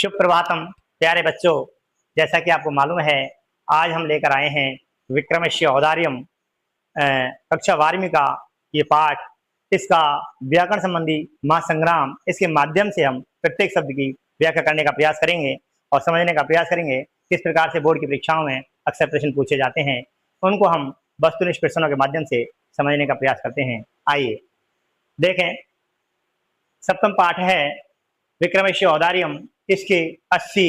शुभ प्रभातम प्यारे बच्चों। जैसा कि आपको मालूम है, आज हम लेकर आए हैं विक्रमस्य औदार्यम कक्षा 12वीं का ये पाठ। इसका व्याकरण संबंधी महासंग्राम, इसके माध्यम से हम प्रत्येक शब्द की व्याख्या करने का प्रयास करेंगे और समझने का प्रयास करेंगे किस प्रकार से बोर्ड की परीक्षाओं में अक्सर प्रश्न पूछे जाते हैं, उनको हम वस्तुनिष्ठ प्रश्नों के माध्यम से समझने का प्रयास करते हैं। आइए देखें, सप्तम पाठ है विक्रमस्य औदार्यम। इसके 80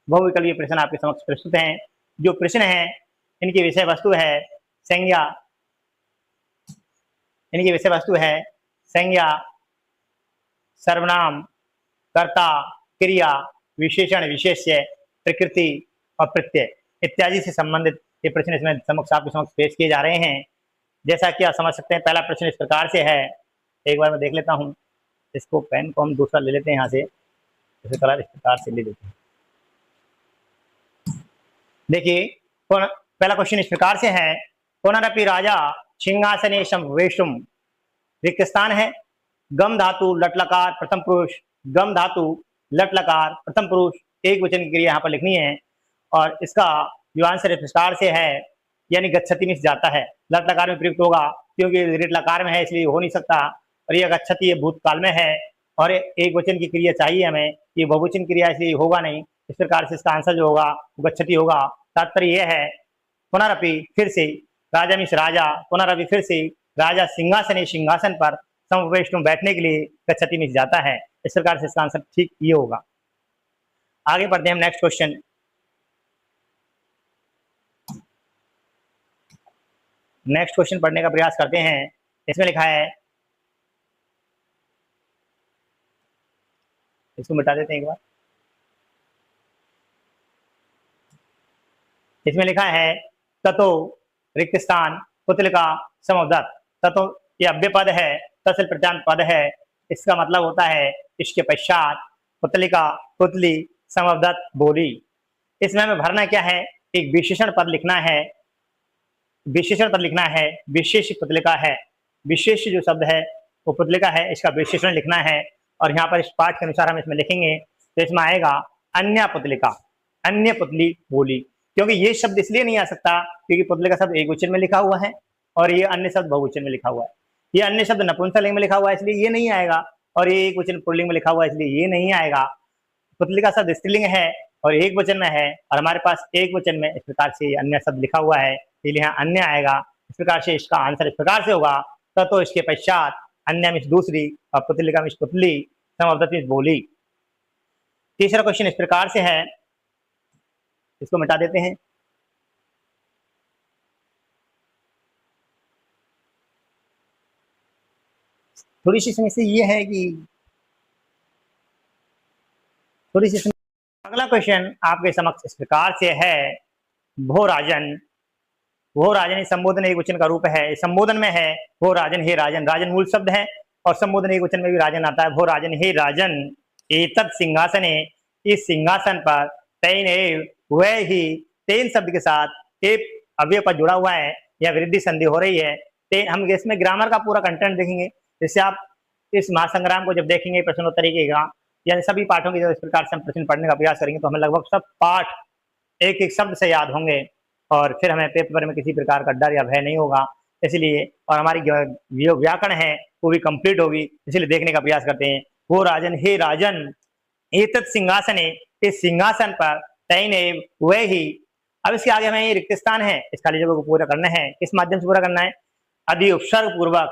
बहुविकल्पीय प्रश्न आपके समक्ष प्रस्तुत हैं। जो प्रश्न है इनकी विषय वस्तु है संज्ञा, इनकी विषय वस्तु है संज्ञा, सर्वनाम, कर्ता, क्रिया, विशेषण, विशेष्य, प्रकृति और प्रत्यय इत्यादि से संबंधित ये प्रश्न इसमें समक्ष आपके समक्ष पेश किए जा रहे हैं। जैसा कि आप समझ सकते हैं, पहला प्रश्न इस प्रकार से है। एक बार मैं देख लेता हूँ, इसको पेन को हम दूसरा ले लेते हैं, यहाँ से इस प्रकार से ले लेते हैं। देखिए, पहला क्वेश्चन इस प्रकार से है, पुनरपि राजा सिंहासने संवेशुम। रिक्त स्थान है, गम धातु लट लकार प्रथम पुरुष, गम धातु लट लकार प्रथम पुरुष, एक वचन की क्रिया यहाँ पर लिखनी है। और इसका जो आंसर इस प्रकार से है, यानी गच्छति में जाता है, लट लकार में प्रयुक्त होगा क्योंकि रिट लकार में है इसलिए हो नहीं सकता। और ये गच्छति ये भूतकाल में है और एक वचन की क्रिया चाहिए हमें, ये बहुवचन क्रिया इसलिए होगा नहीं। इस प्रकार से इसका आंसर जो होगा वो गच्छति होगा। तात्पर्य यह है, पुनरपि फिर से, राजा मीन्स राजा, पुनरपि फिर से, राजा सिंहासने सिंहासन पर समवेष्टुम बैठने के लिए गच्छति में जाता है। इस प्रकार से इसका आंसर ठीक ये होगा। आगे बढ़ते हैं हम नेक्स्ट क्वेश्चन। नेक्स्ट क्वेश्चन पढ़ने का प्रयास करते हैं। इसमें लिखा है, इसको मिटा देते हैं एक बार। इसमें लिखा है ततो रिक्त स्थान पुतलिका समवदत। ततो ये अव्यय पद है, तत्सल प्रत्यांत पद है। इसका मतलब होता है इसके पश्चात पुतलिका पुतली समवदत बोली। इसमें हमें भरना क्या है, एक विशेषण पद लिखना है। विशेषण पद लिखना है, विशेष पुतलिका है, विशेष जो शब्द है वो पुतलिका है, इसका विशेषण लिखना है। और यहाँ पर इस पाठ के अनुसार हम इसमें लिखेंगे तो इसमें आएगा अन्य पुतलिका, अन्य पुतली बोली। क्योंकि ये शब्द इसलिए नहीं आ सकता क्योंकि पुतलिका शब्द एक वचन में लिखा हुआ है और ये अन्य शब्द बहुवचन में लिखा हुआ है। ये अन्य शब्द नपुंसकलिंग में लिखा हुआ है इसलिए ये नहीं आएगा, और ये एक वचन पुल्लिंग में लिखा हुआ है इसलिए ये नहीं आएगा। पुतलिका शब्द स्त्रीलिंग है और एक वचन में है, और हमारे पास एक वचन में इस प्रकार से अन्य शब्द लिखा हुआ है इसलिए यहाँ अन्य आएगा। इस प्रकार से इसका आंसर इस प्रकार से होगा, तो इसके पश्चात अन्य मीन्स दूसरी और पुतलिका मीन्स पुतली, समवदत मीन्स बोली। तीसरा क्वेश्चन इस प्रकार से है, इसको मिटा देते हैं। थोड़ी सी समस्या ये है कि अगला क्वेश्चन आपके समक्ष इस प्रकार से है, भो राजन। वो राजन संबोधन एक वचन का रूप है, संबोधन में है वो राजन, हे राजन। राजन मूल शब्द है और संबोधन एक वचन में भी राजन आता है। वो राजन, हे राजन, एतत् सिंहासने, इस सिंहासन पर, तैन वह ही, तेन शब्द के साथ एक अव्यय पर जुड़ा हुआ है या वृद्धि संधि हो रही है। तेन, हम इसमें ग्रामर का पूरा कंटेंट देखेंगे, जिससे आप इस महासंग्राम को जब देखेंगे प्रश्नोत्तरी का या सभी पाठों की जब इस प्रकार से हम प्रश्न पढ़ने का प्रयास करेंगे तो हमें लगभग सब पाठ एक एक शब्द से याद होंगे और फिर हमें पेपर में किसी प्रकार का डर या भय नहीं होगा। इसलिए, और हमारी जो व्याकरण है वो भी कंप्लीट होगी, इसलिए देखने का प्रयास करते हैं। वो राजन, हे राजन, एतत् सिंहासने, इस सिंहासन पर, तैन वह ही। अब इसके आगे हमें ये रिक्त स्थान है, इस खाली जगह को पूरा करना है। किस माध्यम से पूरा करना है, अधि उपसर्ग पूर्वक,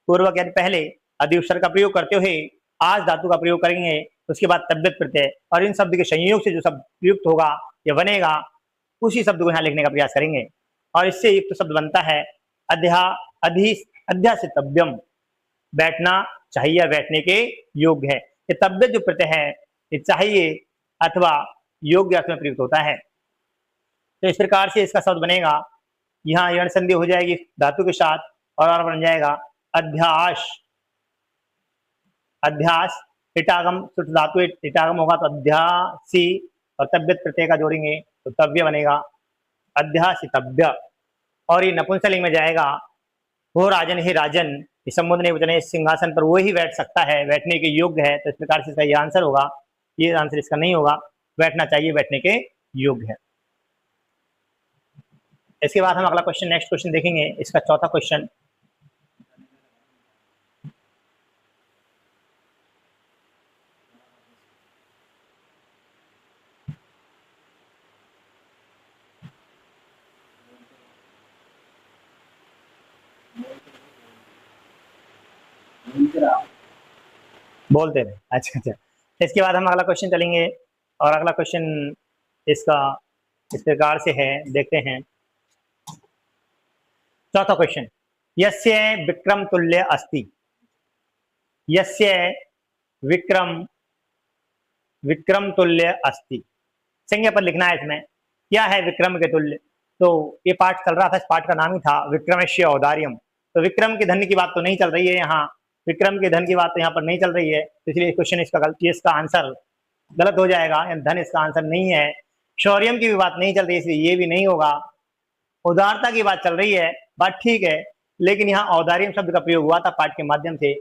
पूर्वक यानी पहले अधि उपसर्ग का प्रयोग करते हुए आज धातु का प्रयोग करेंगे, उसके बाद तद्धित प्रत्यय, और इन शब्द के संयोग से जो शब्द प्रयुक्त होगा या बनेगा उसी शब्द को यहाँ लिखने का प्रयास करेंगे। और इससे युक्त शब्द बनता है अध्यासितव्यम, बैठना चाहिए या बैठने के योग्य है। ये तब्य जो प्रत्यय है ये चाहिए अथवा योग्य अर्थ में प्रयुक्त होता है। तो इस प्रकार से इसका शब्द बनेगा, यहाँ यण संधि हो जाएगी धातु के साथ और बन जाएगा अध्यास। अध्यास, इटागम सुट धातु इटागम होगा तो अध्यासी, और तब्यत प्रत्यय का जोड़ेंगे तो तव्य बनेगा, अध्यासितव्य। और ये नपुंसकलिंग में जाएगा, वो राजन, हे राजन, इस संबोधन वचन सिंहासन पर वो ही बैठ सकता है, बैठने के योग्य है। तो इस प्रकार से इसका ये आंसर होगा, ये आंसर इसका नहीं होगा। बैठना चाहिए, बैठने के योग्य है। इसके बाद हम अगला क्वेश्चन, नेक्स्ट क्वेश्चन देखेंगे। इसका चौथा क्वेश्चन, बोलते रहे। अच्छा अच्छा, इसके बाद हम अगला क्वेश्चन चलेंगे, और अगला क्वेश्चन इसका इस प्रकार से है, देखते हैं। चौथा क्वेश्चन, यस्य विक्रम तुल्य अस्ति, यस्य विक्रम विक्रम तुल्य अस्ति, संज्ञा पद लिखना है इसमें। क्या है विक्रम के तुल्य? तो ये पाठ चल रहा था, इस पाठ का नाम ही था विक्रमस्य औदार्यम। तो विक्रम के धन की बात तो नहीं चल रही है यहाँ, विक्रम के धन की बात तो यहाँ पर नहीं चल रही है, तो इसलिए क्वेश्चन इसका गलत, इसका आंसर गलत हो जाएगा। धन इसका आंसर नहीं है। शौर्यम की भी बात नहीं चल रही, इसलिए ये भी नहीं होगा। उदारता की बात चल रही है, बात ठीक है, लेकिन यहाँ औदार्यम शब्द का प्रयोग हुआ था पाठ के माध्यम से,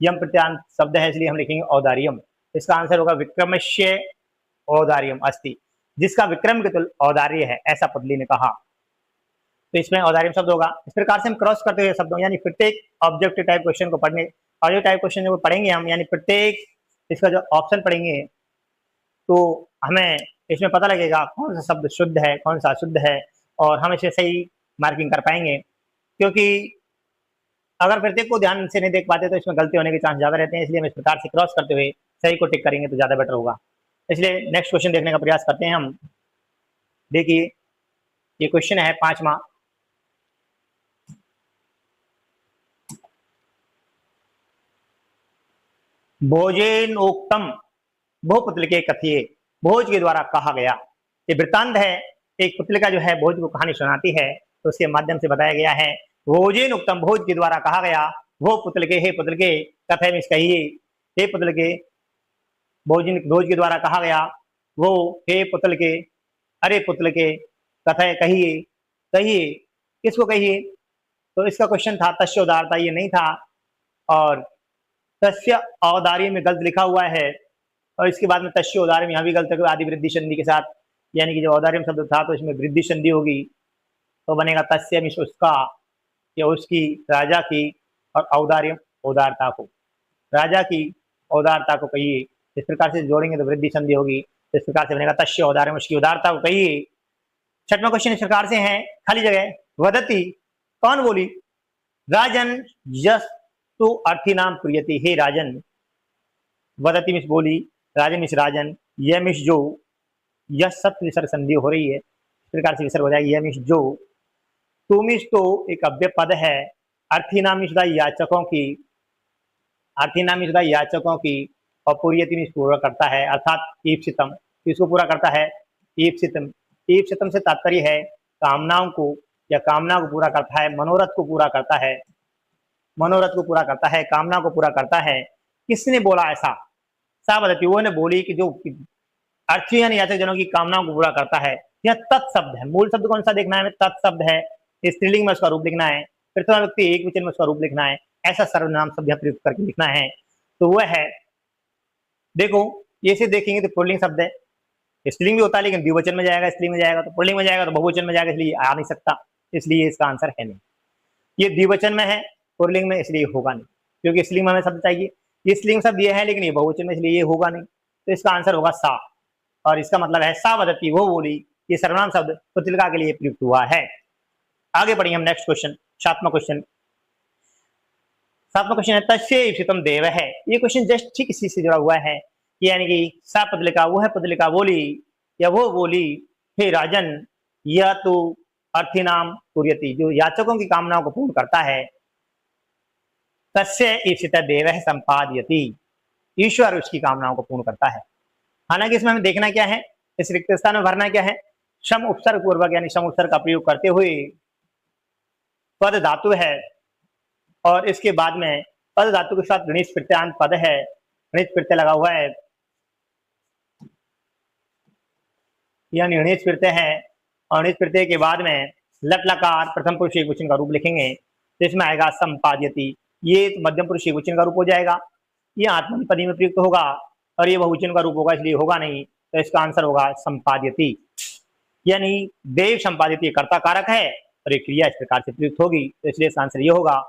यम प्रत्यांत शब्द है, इसलिए हम लिखेंगे औदार्यम। इसका आंसर होगा विक्रमस्य औदार्यम अस्ति, जिसका विक्रम के तुल्य औदार्य है, ऐसा पतली ने कहा। तो इसमें औदार्यम शब्द होगा। इस प्रकार से हम क्रॉस करते हुए शब्दों, यानी प्रत्येक ऑब्जेक्टिव टाइप क्वेश्चन को पढ़ने, ऑब्जेक्टिव टाइप क्वेश्चन जो पढ़ेंगे हम, यानी प्रत्येक इसका जो ऑप्शन पढ़ेंगे, तो हमें इसमें पता लगेगा कौन सा शब्द शुद्ध है, कौन सा अशुद्ध है, और हम इसे सही मार्किंग कर पाएंगे। क्योंकि अगर प्रत्येक को ध्यान से नहीं देख पाते तो इसमें गलती होने के चांस ज़्यादा रहते हैं, इसलिए हम इस प्रकार से क्रॉस करते हुए सही को टिक करेंगे तो ज़्यादा बेटर होगा। इसलिए नेक्स्ट क्वेश्चन देखने का प्रयास करते हैं हम। देखिए, ये क्वेश्चन है 5वां। भोजेनोक्तम बहुपुतलिके कथिये, भोज के द्वारा कहा गया। ये वृत्तांत है, एक पुतलिका जो है भोज को कहानी सुनाती है, तो उसके माध्यम से बताया गया है। भोजेनोक्तम, भोज के द्वारा कहा गया। वो पुतलिके, हे पुतलिके, कथय मिस कहिए, हे पुतलिके, भोज के द्वारा कहा गया। वो, हे पुतलिके, अरे पुतलिके, कथय कहिए, कहिए, किसको कहिए? तो इसका क्वेश्चन था तस्य उदारता, ये नहीं था, और तस्य औदार्य में गलत लिखा हुआ है, और इसके बाद में तस्य औदार्य में यहाँ भी गलत है, आदि वृद्धि संधि के साथ, यानी कि जो औदार्य शब्द था तो इसमें वृद्धि संधि होगी, तो बनेगा तस्य मिस उसका या उसकी, राजा की, और औदार्य उदारता को, राजा की उदारता को कहिए। इस प्रकार से जोड़ेंगे तो वृद्धि संधि होगी, इस प्रकार से बनेगा तस्य औदार्य, उसकी उदारता को कहिए। छठवां क्वेश्चन इस प्रकार से है, खाली जगह, वदति, कौन बोली? राजन यस तो अर्थी नाम प्रियति, हे राजन। वदति मिस बोली, राजन मिस राजन, यह मिस जो, यह सत्य विसर्ग संधि हो रही है, इस प्रकार से विसर्ग हो जाएगी, यह मिस जो। तो मिस तो एक अव्यय पद है, अर्थी नाम मिस याचकों की, अर्थी नाम मिस याचकों की, और पुरियति मिस पूरा करता है, अर्थात ईप्सितम, इसको पूरा करता है, ईप्सितम। ईप्सितम से तात्पर्य है कामनाओं को, या कामना को पूरा करता है, मनोरथ को पूरा करता है, मनोरथ को पूरा करता है, कामना को पूरा करता है। किसने बोला ऐसा? सावधति, वो ने बोली कि जो अर्थी यानी याचक जनों की कामनाओं को पूरा करता है। यह तत्शब्द है, मूल शब्द कौन सा देखना है? तत्शब्द है, स्त्रीलिंग में उसका रूप लिखना है, प्रथमा व्यक्ति एक वचन में उसका रूप लिखना है, ऐसा सर्वनाम शब्द यहाँ प्रयुक्त करके लिखना है। तो वह है, देखो ये से देखेंगे तो पुल्लिंग शब्द है, स्त्रीलिंग भी होता है लेकिन द्विवचन में जाएगा, स्त्रीलिंग में जाएगा तो पुल्लिंग में जाएगा, तो बहुवचन में जाएगा, इसलिए आ नहीं सकता, इसलिए इसका आंसर है नहीं। ये द्विवचन में है, पुल्लिंग में, इसलिए होगा नहीं, क्योंकि स्त्रीलिंग में हमें शब्द चाहिए। ये स्त्रीलिंग शब्द ये है लेकिन ये बहुवचन में, इसलिए ये होगा नहीं। तो इसका आंसर होगा सा, और इसका मतलब है सावधति, वो बोली। ये सर्वनाम शब्द पुतलिका के लिए प्रयुक्त हुआ है। आगे बढ़िए हम नेक्स्ट क्वेश्चन, सातवां क्वेश्चन। सातवां क्वेश्चन है तस्य ईप्सितम देव है। ये क्वेश्चन जस्ट ठीक इसी से जुड़ा हुआ है, यानी कि सा पुतलिका, वो है पुतलिका बोली, या वो बोली, हे राजन, यह तो अर्थी नाम कुर्यति, जो याचकों की कामनाओं को पूर्ण करता है। तस्य ईप्सित देव संपादयति, ईश्वर उसकी कामनाओं को पूर्ण करता है। हालांकि इसमें हमें देखना क्या है, इस रिक्त स्थान में भरना क्या है? सम उपसर्ग पूर्वक, यानी सम उपसर्ग का प्रयोग करते हुए पद धातु है, और इसके बाद में पद धातु के साथ गणित प्रत्यांत पद है, गणित प्रत्यय लगा हुआ है, यानी गणित प्रत्यय है, और गणित प्रत्यय के बाद में लट लकार प्रथम पुरुष एकवचन का रूप लिखेंगे, तो इसमें आएगा संपाद्यति। ये मध्यम पुरुष एकवचन का रूप हो जाएगा, ये आत्मनेपदी में प्रयुक्त होगा, और ये बहुवचन का रूप होगा, इसलिए होगा नहीं। तो इसका आंसर होगा संपाद्यति, यानी देव संपादित ये कर्ता कारक है और ये क्रिया इस प्रकार से प्रयुक्त होगी, तो इसलिए इसका आंसर ये होगा,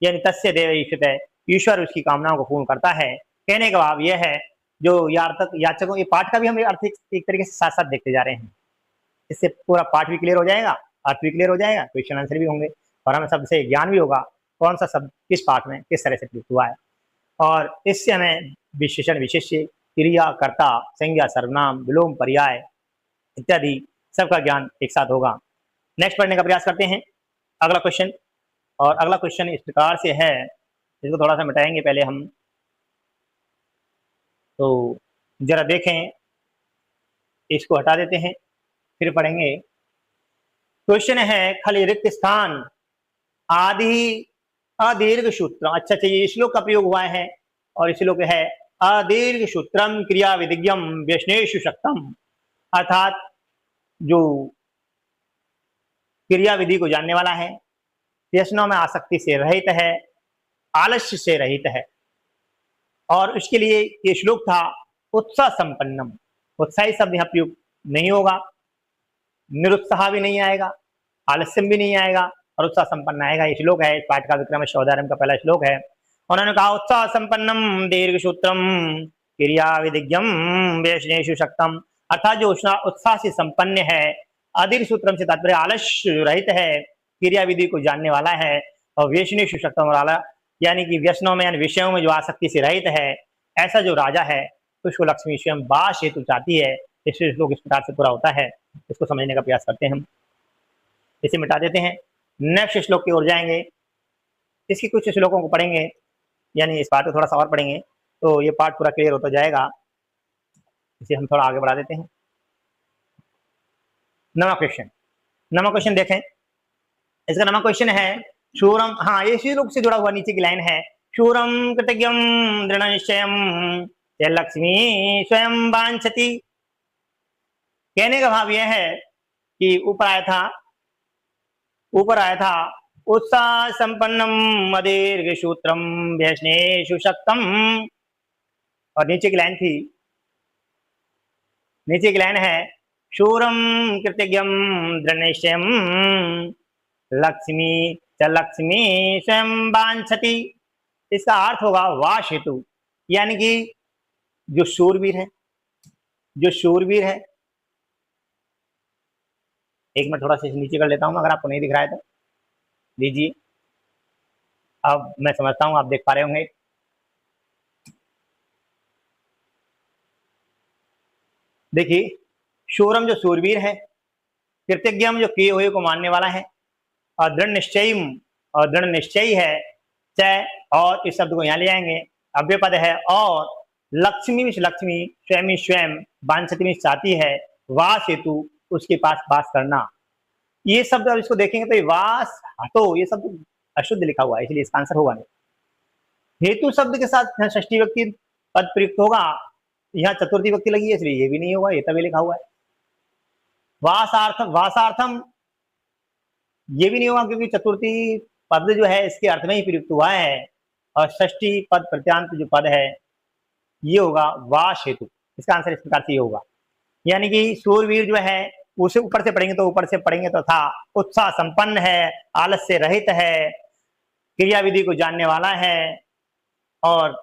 यानी तस्य देव ईशित, ईश्वर उसकी कामनाओं को पूर्ण करता है। कहने का भाव यह है, जो यार्थक याचकों ये पाठ का भी हम अर्थ एक तरीके से साथ साथ देखते जा रहे हैं, इससे पूरा पाठ भी क्लियर हो जाएगा, अर्थ भी क्लियर हो जाएगा, क्वेश्चन आंसर भी होंगे और हमें शब्द से ज्ञान भी होगा कौन सा शब्द किस पाठ में किस तरह से प्रयुक्त हुआ है। और इससे हमें विशेषण विशेष्य क्रिया कर्ता संज्ञा सर्वनाम विलोम पर्याय इत्यादि सबका ज्ञान एक साथ होगा। नेक्स्ट पढ़ने का प्रयास करते हैं अगला क्वेश्चन, और अगला क्वेश्चन इस प्रकार से है, इसको थोड़ा सा मिटाएंगे पहले हम, तो जरा देखें, इसको हटा देते हैं फिर पढ़ेंगे। क्वेश्चन है खली रिक्त स्थान आदि अदीर्घ सूत्रम। अच्छा ये श्लोक का प्रयोग हुआ है और श्लोक है अदीर्घ सूत्रम क्रिया विधिज्ञम व्यसनेषु शक्तम, अर्थात जो क्रिया विधि को जानने वाला है, व्यसनों में आसक्ति से रहित है, आलस्य से रहित है, और उसके लिए ये श्लोक था उत्साह संपन्नम। उत्साही शब्द यहाँ प्रयुक्त नहीं होगा, निरुत्साह भी नहीं आएगा, आलस्यम भी नहीं आएगा और उत्साह संपन्न आएगा। ये श्लोक है, इस पाठ का विक्रम शोधारंभ का पहला श्लोक है। उन्होंने कहा उत्साह संपन्नम दीर्घ सूत्रम क्रिया विधिज्ञम व्यसनेषु शक्तम, अर्थात जो उत्साह से संपन्न है, अदीर्घ सूत्रम से तात्पर्य आलस्य रहित है, क्रिया विधि को जानने वाला है, और व्यसनेषु शक्तम और यानी कि व्यसनों में यानी विषयों में जो आसक्ति से रहित है, ऐसा जो राजा है उसको लक्ष्मी स्वयं बास हेतु चाहती है। इससे श्लोक इस प्रकार से पूरा होता है, इसको समझने का प्रयास करते हैं हम। इसे मिटा देते हैं, नेक्स्ट श्लोक की ओर जाएंगे, इसकी कुछ श्लोकों को पढ़ेंगे, यानी इस पाठ को थोड़ा सा और पढ़ेंगे तो ये पाठ पूरा क्लियर होता जाएगा। इसे हम थोड़ा आगे बढ़ा देते हैं। नवा क्वेश्चन देखें, इसका नवा क्वेश्चन है शूरम, हाँ ये श्लोक से जुड़ा हुआ नीचे की लाइन है, शूरम कृतज्ञम दृढ़ निश्चयम लक्ष्मी स्वयं वांछति। कहने का भाव यह है कि ऊपर आया था उत्साह संपन्नम अदीर्घ सूत्रम व्यसनेषु शक्तम, और नीचे की लाइन है शूरम कृतज्ञम दृढ़ निश्चयम लक्ष्मी स्वयं वांछति। इसका अर्थ होगा वाश हेतु, यानी कि जो शूरवीर है, एक मिनट थोड़ा सा नीचे कर लेता हूं, अगर आपको नहीं दिख रहा है तो लीजिए, अब मैं समझता हूं आप देख पा रहे होंगे। देखिए शूरम जो शूरवीर है, कृतज्ञम जो किए हुए को मानने वाला है, और दृढ़ निश्चयी है, चय और इस शब्द को यहाँ ले आएंगे, अव्यय पद है, और लक्ष्मी स्वयं वांछति में चाहती है, वास हेतु उसके पास वास करना। ये शब्द अब इसको देखेंगे तो ये वास हतो, ये शब्द अशुद्ध लिखा हुआ है, इसलिए इसका आंसर होगा नहीं। हेतु शब्द के साथ षष्ठी व्यक्ति पद प्रयुक्त होगा, यहाँ चतुर्थी व्यक्ति लगी है इसलिए ये भी नहीं होगा, ये तभी लिखा हुआ है। वासार्थम ये भी नहीं होगा क्योंकि चतुर्थी पद जो है इसके अर्थ में ही प्रयुक्त हुआ है, और षष्ठी पद प्रत्यांत जो पद है ये होगा वाश हेतु। इसका आंसर इस प्रकार से ये होगा, यानी कि सूरवीर जो है उसे ऊपर से पढ़ेंगे तो था उत्साह संपन्न है, आलस्य रहित है, क्रिया विधि को जानने वाला है, और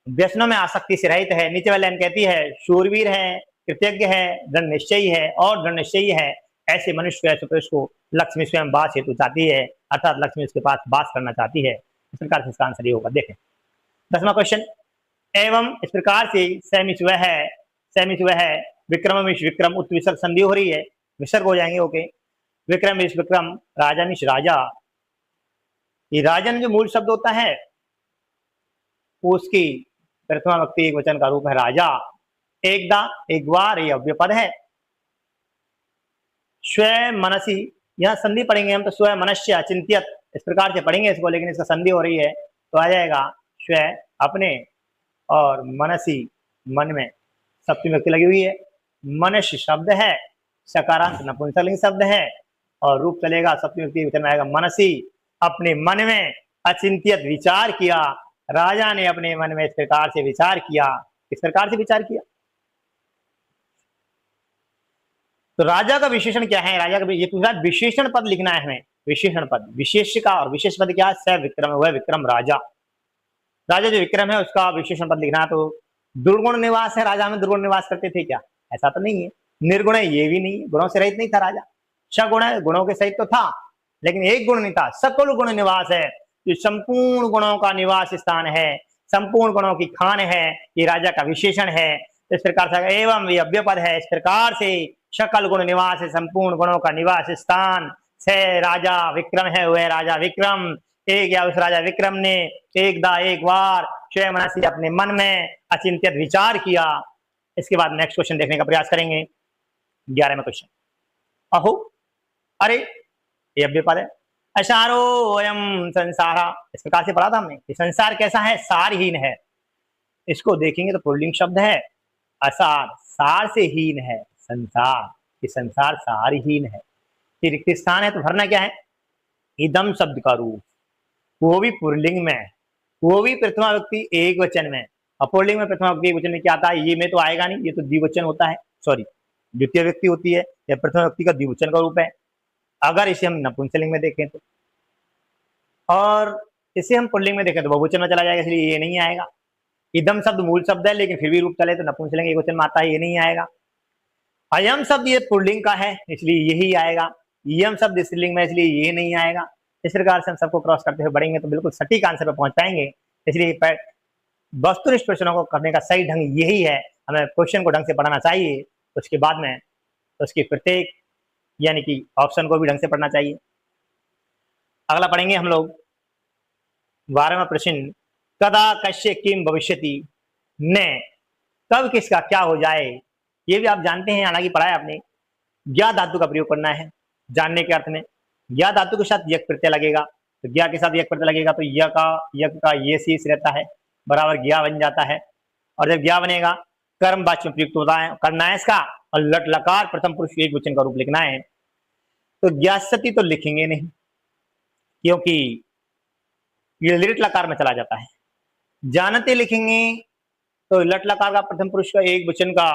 व्यसनों में आसक्ति से रहित है। नीचे वाली लाइन कहती है शूरवीर है, कृतज्ञ है, दृढ़ निश्चयी है, और दृढ़ निश्चयी है ऐसे मनुष्य ऐसे पुरुष को लक्ष्मी स्वयं वास हेतु चाहती है, अर्थात लक्ष्मी उसके पास वास करना चाहती है। इस प्रकार से इसका आंसर ये होगा। देखें 10वां क्वेश्चन, एवं इस प्रकार से सैमिश वह है विक्रम उत्त विसर्ग संधि हो रही है, विसर्ग हो जाएंगे, ओके। विक्रम राजनिश राजा, ये राजन जो मूल शब्द होता है उसकी प्रथमा विभक्ति एक वचन का रूप है राजा। एक बार ये अव्यय पद है। स्वयं मनसी, यहाँ संधि पढ़ेंगे हम तो स्वयं मनुष्य अचिंत्यत, इस प्रकार से पढ़ेंगे इसको, लेकिन इसका संधि हो रही है तो आ जाएगा स्वयं अपने, और मनसी मन में, सप्तमी व्यक्ति लगी हुई है। मनुष्य शब्द है, सकारांत नपुंसकलिंग शब्द है, और रूप चलेगा सप्तमी व्यक्ति वचन में आएगा मनसी, अपने मन में अचिंत्यत विचार किया। राजा ने अपने मन में इस प्रकार से विचार किया, किस प्रकार से विचार किया, तो राजा का विशेषण क्या है? राजा का ये पूछा विशेषण पद लिखना है हमें, विशेषण पद, विशेष का और विशेष पद क्या है? स विक्रम, वह विक्रम राजा, राजा जो विक्रम है उसका विशेषण पद लिखना। तो दुर्गुण निवास है, राजा में दुर्गुण निवास करते थे क्या? ऐसा तो नहीं है। निर्गुण है, ये भी नहीं है, गुणों से रहित नहीं था राजा। सगुण है, गुणों के सहित तो था लेकिन एक गुण नहीं था। सकल गुण निवास है, जो संपूर्ण गुणों का निवास स्थान है, संपूर्ण गुणों की खान है, ये राजा का विशेषण है। इस प्रकार से एवं ये अव्यय है। इस प्रकार से सकल गुण निवास है, संपूर्ण गुणों का निवास स्थान से राजा विक्रम है, वह राजा विक्रम। एक या उस राजा विक्रम ने एक बार स्वयं से अपने मन में अचिंत्यत विचार किया। इसके बाद नेक्स्ट क्वेश्चन देखने का प्रयास करेंगे। 11वां क्वेश्चन, अहो, अरे ये अव्यय पद है। असारो अयम संसार, इस प्रकार से पढ़ा था हमने कि संसार कैसा है? सारहीन है। इसको देखेंगे तो पुल्लिंग शब्द है, असार, सार से हीन है संसार, ये संसार सारहीन है। ये रिक्त स्थान है तो भरना क्या है? इदम शब्द का रूप, वो भी पुल्लिंग में, वो भी प्रथमा व्यक्ति एक वचन में। अपुल्लिंग में प्रथमा व्यक्ति एक वचन में क्या आता है? ये में तो आएगा नहीं, ये तो द्विवचन होता है, सॉरी द्वितीय व्यक्ति होती है, या प्रथम व्यक्ति का द्विवचन का रूप है। अगर इसे हम नपुंसकलिंग में देखें तो, और इसे हम पुल्लिंग में देखें तो बहुवचन में चला जाएगा, इसलिए ये नहीं आएगा। इदम शब्द मूल शब्द है लेकिन फिर भी रूप चले तो नपुंसकलिंग एक वचन में आता है, ये नहीं आएगा। अयम शब्द ये पुल्लिंग का है इसलिए यही आएगा। यम शब्द स्त्रीलिंग में इसलिए ये नहीं आएगा। इस प्रकार से हम सबको क्रॉस करते हुए बढ़ेंगे तो बिल्कुल सटीक आंसर पर पहुंच पाएंगे। इसलिए वस्तुनिष्ठ प्रश्नों को करने का सही ढंग यही है, हमें क्वेश्चन को ढंग से पढ़ना चाहिए, उसके बाद में उसकी प्रत्येक यानी कि ऑप्शन को भी ढंग से पढ़ना चाहिए। अगला पढ़ेंगे हम लोग 12वां प्रश्न, कदा कश्य किम भविष्यति, ने कब किसका क्या हो जाए। ये भी आप जानते हैं, हालांकि पढ़ा है आपने। ज्ञा धातु का प्रयोग करना है जानने के अर्थ में। ज्ञा धातु के साथ यक प्रत्यय लगेगा, तो ज्ञा के साथ यक प्रत्यय लगेगा तो यक का ये शीश रहता है, बराबर ज्ञा बन जाता है। और जब ज्ञा बनेगा कर्म वाच्य में प्रयुक्त होता है, करना है इसका, और लट लकार प्रथम पुरुष एक वचन का रूप लिखना है। तो ज्ञासति तो लिखेंगे नहीं क्योंकि ये लिट लकार में चला जाता है। जानते लिखेंगे तो लट लकार का प्रथम पुरुष का एक वचन का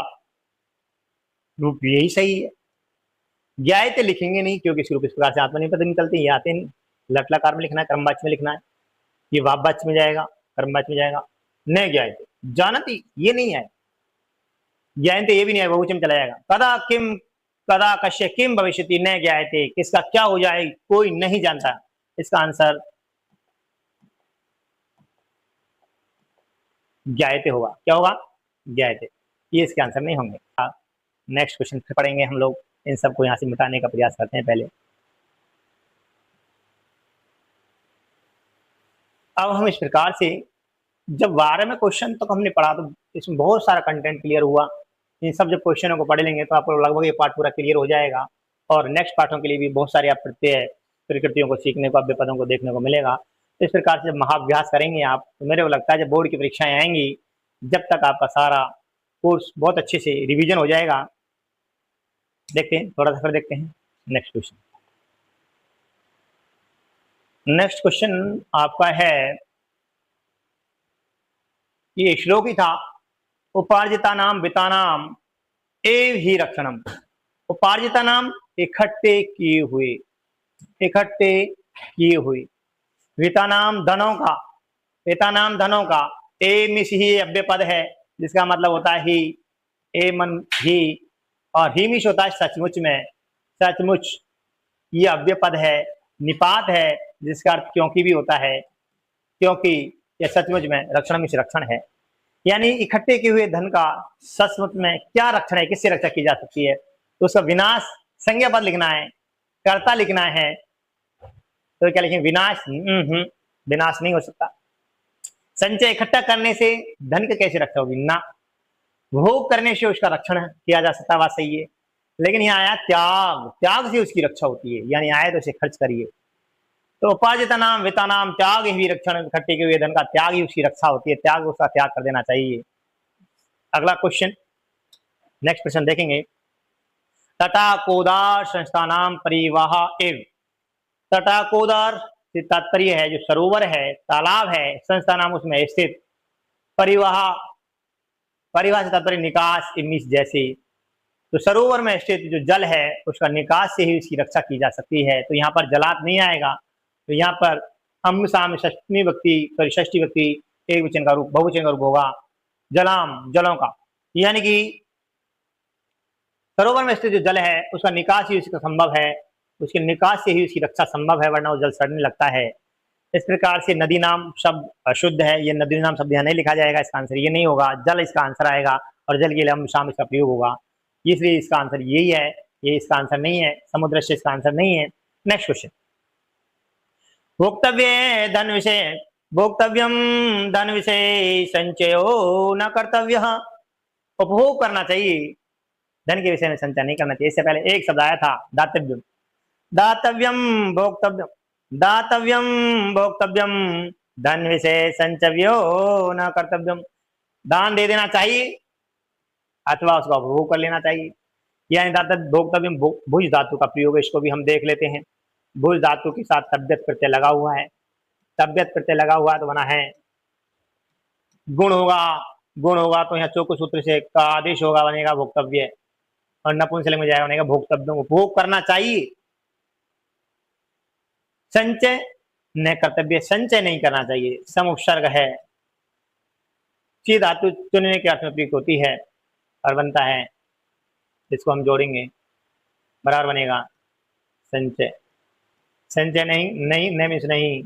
रूप यही सही है। ज्ञायते लिखेंगे नहीं क्योंकि इसके रूप इस प्रकार से आत्मनिपद निकलते, ये आते नहीं। लट लकार में लिखना है, कर्मवाच्य में लिखना है, ये वाच्य में जाएगा, कर्मवाच्य में जाएगा। न ज्ञायते, जानती ये नहीं है, ज्ञायते ये भी नहीं है, बहुवचन में चला जाएगा। कदा कश्य किम भविष्यति न ज्ञायते, किसका क्या हो जाए कोई नहीं जानता। इसका आंसर ज्ञायते होगा। क्या होगा? ज्ञायते, ये इसके आंसर नहीं होंगे। नेक्स्ट क्वेश्चन फिर पढ़ेंगे हम लोग, इन सबको यहां से मिटाने का प्रयास करते हैं पहले। अब हम इस प्रकार से जब 12वें क्वेश्चन तक हमने पढ़ा तो इसमें बहुत सारा कंटेंट क्लियर हुआ। इन सब जब क्वेश्चनों को पढ़ लेंगे तो आपको लगभग ये पार्ट पूरा क्लियर हो जाएगा, और नेक्स्ट पार्टों के लिए भी बहुत सारे आप प्रत्यय प्रकृतियों को सीखने को, अव्यय पदों को देखने को मिलेगा। तो इस प्रकार से जब महाभ्यास करेंगे आप, तो मेरे को लगता है जब बोर्ड की परीक्षाएं आएंगी, जब तक आपका सारा कोर्स बहुत अच्छे से रिविजन हो जाएगा। देखते हैं, थोड़ा सा फिर देखते हैं नेक्स्ट क्वेश्चन। नेक्स्ट क्वेश्चन आपका है, ये श्लोक ही था, उपार्जिता नाम विता नाम एव ही रक्षणम। उपार्जिता नाम इकट्ठे किए हुए, विता नाम धनों का, पिता नाम धनों का, ए मिस ही अव्यय पद है जिसका मतलब होता है ही, ए मन ही, और ही मिश होता है सचमुच में, सचमुच ये अव्यय पद है। निपात है जिसका अर्थ क्योंकि भी होता है, क्योंकि यह सचमुच में, रक्षण मिश रक्षण है, यानी इकट्ठे किए हुए धन का सचमुच में क्या रक्षण है, किससे रक्षा की जा सकती है। तो उसका विनाश संज्ञा पद लिखना है, कर्ता लिखना है, तो क्या लिखेंगे? विनाश। विनाश नहीं हो सकता। संचय इकट्ठा करने से धन की कैसे रक्षा होगी? ना। भोग करने से उसका रक्षण किया जा सकता, बात सही है, लेकिन यहाँ आया त्याग, त्याग से उसकी रक्षा होती है, यानी आया तो उसे खर्च करिए। तो उपार्जिता नाम विता नाम त्याग ही रक्षण, इकट्ठे के हुए धन का त्याग ही उसकी रक्षा होती है, त्याग उसका त्याग कर देना चाहिए। अगला क्वेश्चन, नेक्स्ट क्वेश्चन देखेंगे। तटाकोदार संस्थानाम परिवाह एव। तटाकोदार से तात्पर्य है जो सरोवर है, तालाब है, संस्था नाम उसमें स्थित। परिवाह, परिवाह से तात्पर्य निकास, इमिस जैसे। तो सरोवर में स्थित जो जल है उसका निकास से ही उसकी रक्षा की जा सकती है। तो यहाँ पर जलात नहीं आएगा। तो यहाँ पर अम्ब साम षष्ठी व्यक्ति सॉरी षष्ठी व्यक्ति एक वचन का रूप बहुवचन का रूप होगा जलाम जलों का, यानी कि सरोवर में स्थित जो जल है उसका निकास ही उसका संभव है, उसके निकास से ही उसकी रक्षा संभव है, वरना वो जल सड़ने लगता है। इस प्रकार से नदी नाम शब्द अशुद्ध है, ये नदी नाम शब्द यहाँ नहीं लिखा जाएगा, इसका आंसर ये नहीं होगा, जल इसका आंसर आएगा और जल के लिए हम शाम इसका प्रयोग होगा, इसलिए इसका आंसर यही है, ये इसका आंसर नहीं है, समुद्र से इसका आंसर नहीं है। नेक्स्ट क्वेश्चन, भोक्तव्य धन विषय भोक्तव्यम धन विषय संचयो न कर्तव्य, उपभोग करना चाहिए, धन के विषय में संचय नहीं करना चाहिए। इससे पहले एक शब्द आया था दातव्यम, दातव्यम भोक्तव्यम, दातव्यम भोक्तव्यम धन विषय संचव्यो न कर्तव्यम, दान दे देना चाहिए अथवा उसका उपभोग कर लेना चाहिए, यानी दातव्य भोक्तव्यम भुज धातु का प्रयोग है, इसको भी हम देख लेते हैं। भुज धातु के साथ तबियत प्रत्यय लगा हुआ है, तबियत प्रत्यय लगा हुआ है तो बना है गुण होगा, गुण होगा तो यहाँ चौको सूत्र से का आदेश होगा, बनेगा भोक्तव्य, और नपुंसकलिंग में जाएगा बनेगा भोक्तव्य, उपभोग करना चाहिए। संचय न कर्तव्य, संचय नहीं करना चाहिए, सम उपसर्ग है, ची धातु चुनने के अर्थ में प्रयुक्त होती है और बनता है, इसको हम जोड़ेंगे बराबर बनेगा संचय, संचय नहीं, नहीं न मीन्स नहीं,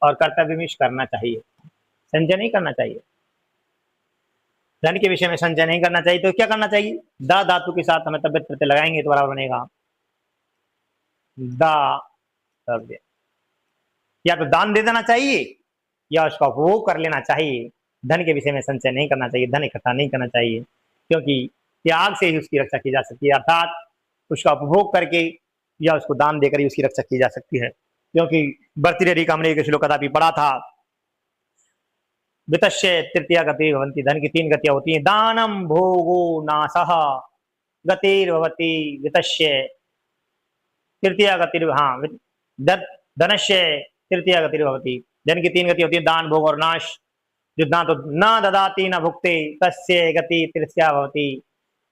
और कर्तव्य मीन्स करना चाहिए, संचय नहीं करना चाहिए, धन के विषय में संचय नहीं करना चाहिए। तो क्या करना चाहिए, दा धातु के साथ हमें तबियत प्रत्यय लगाएंगे तो बराबर बनेगा दातव्य, या तो दान दे देना चाहिए या उसका उपभोग कर लेना चाहिए, धन के विषय में संचय नहीं करना चाहिए, धन इकट्ठा नहीं करना चाहिए, क्योंकि त्याग से ही उसकी रक्षा की जा सकती है, अर्थात उसका उपभोग करके या उसको दान देकर ही उसकी रक्षा की जा सकती है। क्योंकि बर्तिरेरी का हमने एक श्लोक कदापि पढ़ा था, वितश्य तृतीया गति भवंती, धन की तीन गतियां होती हैं, दानम भोगो नासह गतिर्भवती वितश्य तृतीया गति, हाँ धनश्य तृतीया गतिर्भवती, धन की तीन गति होती है दान भोग और नाश, जो ना तो न ददाति न भुक्ते तस्य गति तृतीया भवती,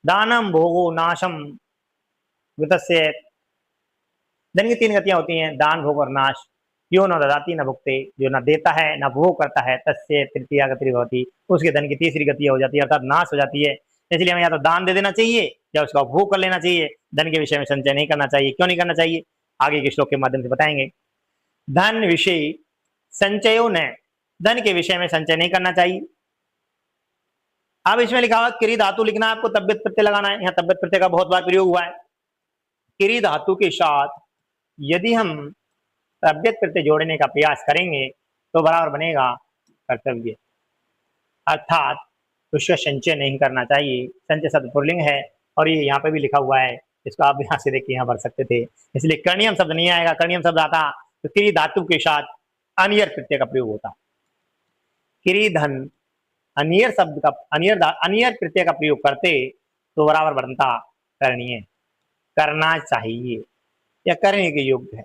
दानम भोगो नाशम वितस्य, धन की तीन गतियां होती हैं दान भोग और नाश, यो न ददाति न भुक्ते, जो न देता है न भोग करता है, तस्य तृतीया गति भवती, उसके धन की तीसरी गति हो जाती है अर्थात नाश हो जाती है। इसलिए हमें या तो दान दे देना चाहिए या उसका उपभोग कर लेना चाहिए, धन के विषय में संचय नहीं करना चाहिए। क्यों नहीं करना चाहिए, आगे के श्लोक के माध्यम से बताएंगे। धन विषय संचयो न, धन के विषय में संचय नहीं करना चाहिए। अब इसमें लिखा हुआ किरी धातु लिखना है आपको, तबियत प्रत्यय लगाना है, यहाँ तबियत प्रत्यय का बहुत बार प्रयोग हुआ है। किरी धातु के साथ यदि हम तबियत प्रत्यय जोड़ने का प्रयास करेंगे तो बराबर बनेगा कर्तव्य, अर्थात उसका संचय नहीं करना चाहिए। संचय शब्द पुल्लिंग है और ये यहाँ पे भी लिखा हुआ है, इसको आप यहाँ से देखिए यहाँ भर सकते थे, इसलिए कर्णियम शब्द नहीं आएगा। कर्णियम शब्द आता तो किरी धातु के साथ अनियर प्रत्यय का प्रयोग होता, किरी धन अनियर शब्द का अनियर प्रत्यय का प्रयोग करते तो बराबर बनता करणीय, करना चाहिए या करने के योग्य है।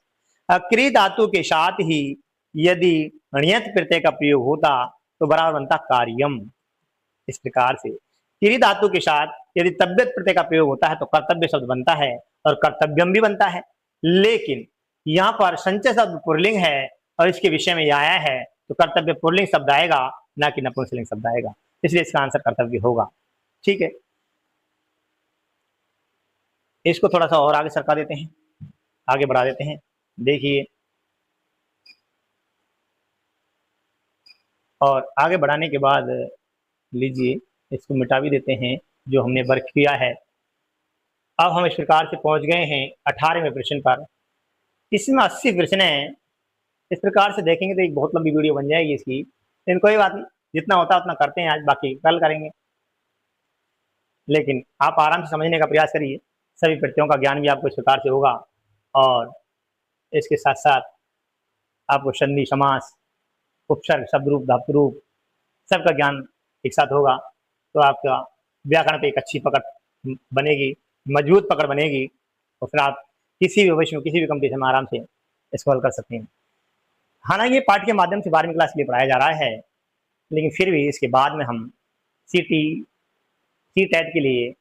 क्री धातु के साथ ही यदि अणियत प्रत्यय का प्रयोग होता तो बराबर बनता कार्यम। इस प्रकार से क्री धातु के साथ यदि तबियत प्रत्यय का प्रयोग होता है तो कर्तव्य शब्द बनता है और कर्तव्यम भी बनता है, लेकिन यहाँ पर संचय शब्द पुल्लिंग है और इसके विषय में यह आया है तो कर्तव्य पुल्लिंग शब्द आएगा, ना कि नपुंसकलिंग शब्द आएगा, इसलिए इसका आंसर कर्तव्य होगा। ठीक है, इसको थोड़ा सा और आगे सरका देते हैं, आगे बढ़ा देते हैं। देखिए, और आगे बढ़ाने के बाद लीजिए इसको मिटा भी देते हैं जो हमने वर्क किया है। अब हम इस प्रकार से पहुंच गए हैं 18वें प्रश्न पर। इसमें 80 प्रश्न हैं। इस प्रकार से देखेंगे तो एक बहुत लंबी वीडियो बन जाएगी इसकी, लेकिन कोई बात नहीं, जितना होता है उतना करते हैं आज, बाकी कल करेंगे। लेकिन आप आराम से समझने का प्रयास करिए, सभी प्रत्ययों का ज्ञान भी आपको इस प्रकार से होगा और इसके साथ साथ आपको संधि समास उपसर्ग शब्द रूप धातु रूप सबका ज्ञान एक साथ होगा, तो आपका व्याकरण पे एक अच्छी पकड़ बनेगी, मजबूत पकड़ बनेगी, और फिर आप किसी भी भविष्य में किसी भी कंपटीशन में आराम से इसको हल कर सकते हैं। हालांकि ये पाठ के माध्यम से 12वीं क्लास के लिए पढ़ाया जा रहा है, लेकिन फिर भी इसके बाद में हम सी टेट के लिए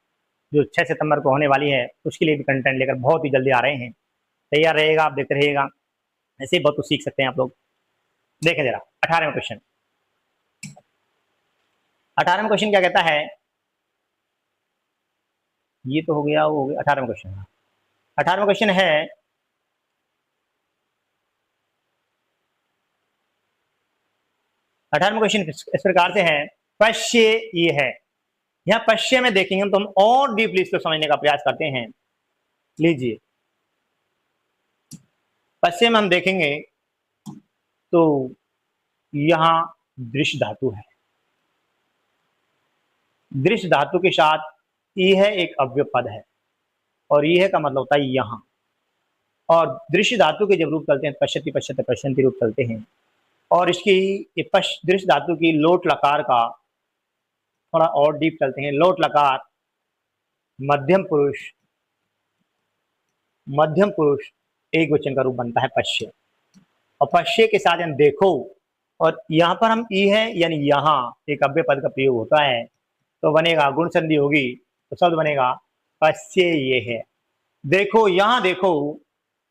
जो 6 सितंबर को होने वाली है, उसके लिए भी कंटेंट लेकर बहुत ही जल्दी आ रहे हैं। तैयार रहेगा, आप देखते रहिएगा, ऐसे ही बहुत कुछ सीख सकते हैं आप लोग। देखें जरा 18वां क्वेश्चन। 18वां क्वेश्चन क्या कहता है, ये तो हो गया, वो हो गया 18वां क्वेश्चन। 18वां क्वेश्चन है, अठारहवां क्वेश्चन इस प्रकार से है, पश्य ये है। यहाँ पश्य में देखेंगे तो हम और डीपली इसको समझने का प्रयास करते हैं। लीजिए, पश्य में हम देखेंगे तो यहाँ दृश्य धातु है। दृश्य धातु के साथ यह एक अव्यय पद है, और यह का मतलब होता है यहाँ। और दृश्य धातु के जब रूप चलते हैं, पश्यति पश्यति पश्यन्ति रूप चलते हैं। और इसकी दृश्य धातु की लोट लकार का थोड़ा और डीप चलते हैं। लोट लकार मध्यम पुरुष एक वचन का रूप बनता है पश्य। और पश्य के साथ हम देखो, और यहाँ पर हम ई है यानी यहाँ एक अव्यय पद का प्रयोग होता है, तो बनेगा गुण संधि होगी, तो शब्द बनेगा पश्य ये है। देखो, यहाँ देखो,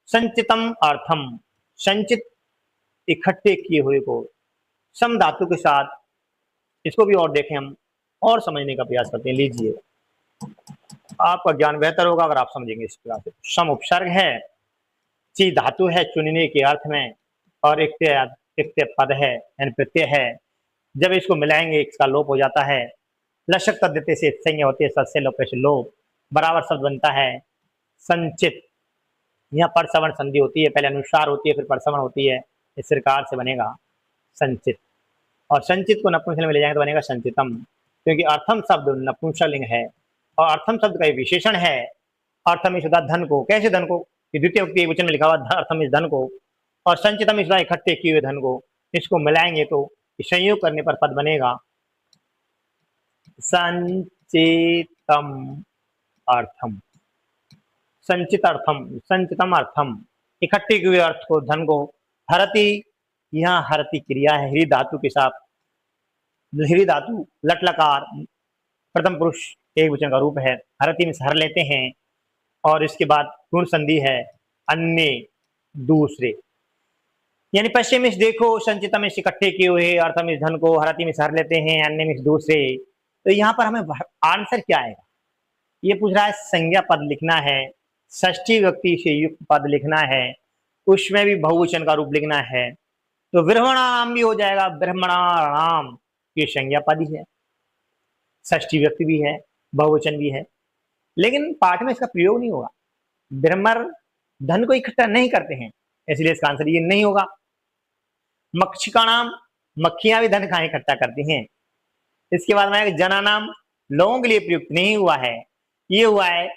संचितम अर्थम, संचित इकट्ठे किए हुए को सम धातु के साथ, इसको भी और देखें हम और समझने का प्रयास करते हैं। लीजिए, आपका ज्ञान बेहतर होगा अगर आप समझेंगे इस प्रकार से। सम उपसर्ग है, ची धातु है चुनने के अर्थ में, और एक पद है यानी प्रत्यय है। जब इसको मिलाएंगे इसका लोप हो जाता है। लशक तद्यते से संज्ञा होती है, सस्य लोप से लोप बराबर शब्द बनता है संचित। यहाँ परसवर्ण संधि होती है, पहले अनुसार होती है फिर परसवर्ण होती है, इस प्रकार से बनेगा संचित। और संचित को नपुंसकलिंग में ले जाएंगे तो बनेगा संचितम, क्योंकि अर्थम शब्द नपुंसकलिंग है और अर्थम शब्द का एक विशेषण है। अर्थम इस धन को, कैसे धन को, द्वितीय व्यक्ति वचन में लिखा हुआ अर्थम इस धन को, और संचितम इस इकट्ठे किए हुए धन को, इसको मिलाएंगे तो संयोग करने पर पद बनेगा संचितम अर्थम। संचित अर्थम, संचितम अर्थम, इकट्ठे किए हुए अर्थ को, धन को। हरति, यहाँ हरति क्रिया है, हृ धातु के साथ। हृ धातु लट लकार प्रथम पुरुष एक वचन का रूप है, हरति में हर लेते हैं। और इसके बाद गुण संधि है, अन्य दूसरे, यानी पश्चिम इस देखो, संचितम इस इकट्ठे किए हुए, अर्थम इस धन को, हरति में हर लेते हैं, अन्य में दूसरे। तो यहाँ पर हमें आंसर क्या आएगा, ये पूछ रहा है। संज्ञा पद लिखना है, षष्ठी व्यक्ति से युक्त पद लिखना है, उसमें भी बहुवचन का रूप लिखना है, तो ब्रह्मणाम भी हो जाएगा। ब्रह्मणाम ये संज्ञा पद ही है, षष्ठी व्यक्ति भी है, बहुवचन भी है, लेकिन पाठ में इसका प्रयोग नहीं होगा। ब्रह्मर धन को इकट्ठा नहीं करते हैं, इसलिए इसका आंसर ये नहीं होगा। मक्षिका नाम, मक्खियां भी धन कहाँ इकट्ठा करती हैं। इसके बाद में जना नाम लोगों के लिए प्रयुक्त नहीं हुआ है, ये हुआ है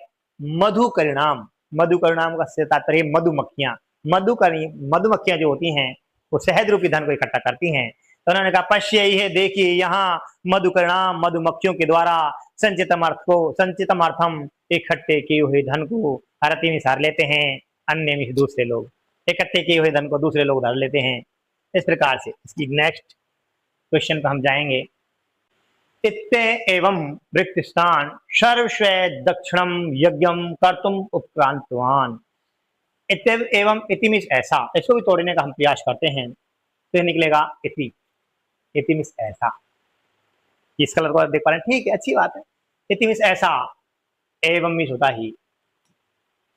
मधुकरिणाम। मधुकरिणाम का तात्पर्य मधुमक्खियां। मधुमक्खियां जो होती हैं वो शहद रूपी धन को इकट्ठा करती हैं। तो उन्होंने कहा पश्य ही है, देखिए यहाँ मधुकरिणाम मधुमक्खियों के द्वारा संचितम अर्थ को, संचितम अर्थम इकट्ठे किए हुए धन को हरति में सार लेते हैं, अन्य में दूसरे लोग इकट्ठे किए हुए धन को दूसरे लोग धर लेते हैं। इस प्रकार से इसकी नेक्स्ट क्वेश्चन पर हम जाएंगे। इत्ते एवं वृत्तिस्थान सर्वस्व दक्षिणम यज्ञम कर्तुम उपक्रांतवान। इत्ते एवं इति मीन्स ऐसा, इसको भी तोड़ने का हम प्रयास करते हैं, तो ये निकलेगा इति। इति मीन्स ऐसा, इस कलर को देख पा रहे हैं, ठीक है, अच्छी बात है। इति मीन्स ऐसा, एवं मीन्स होता ही,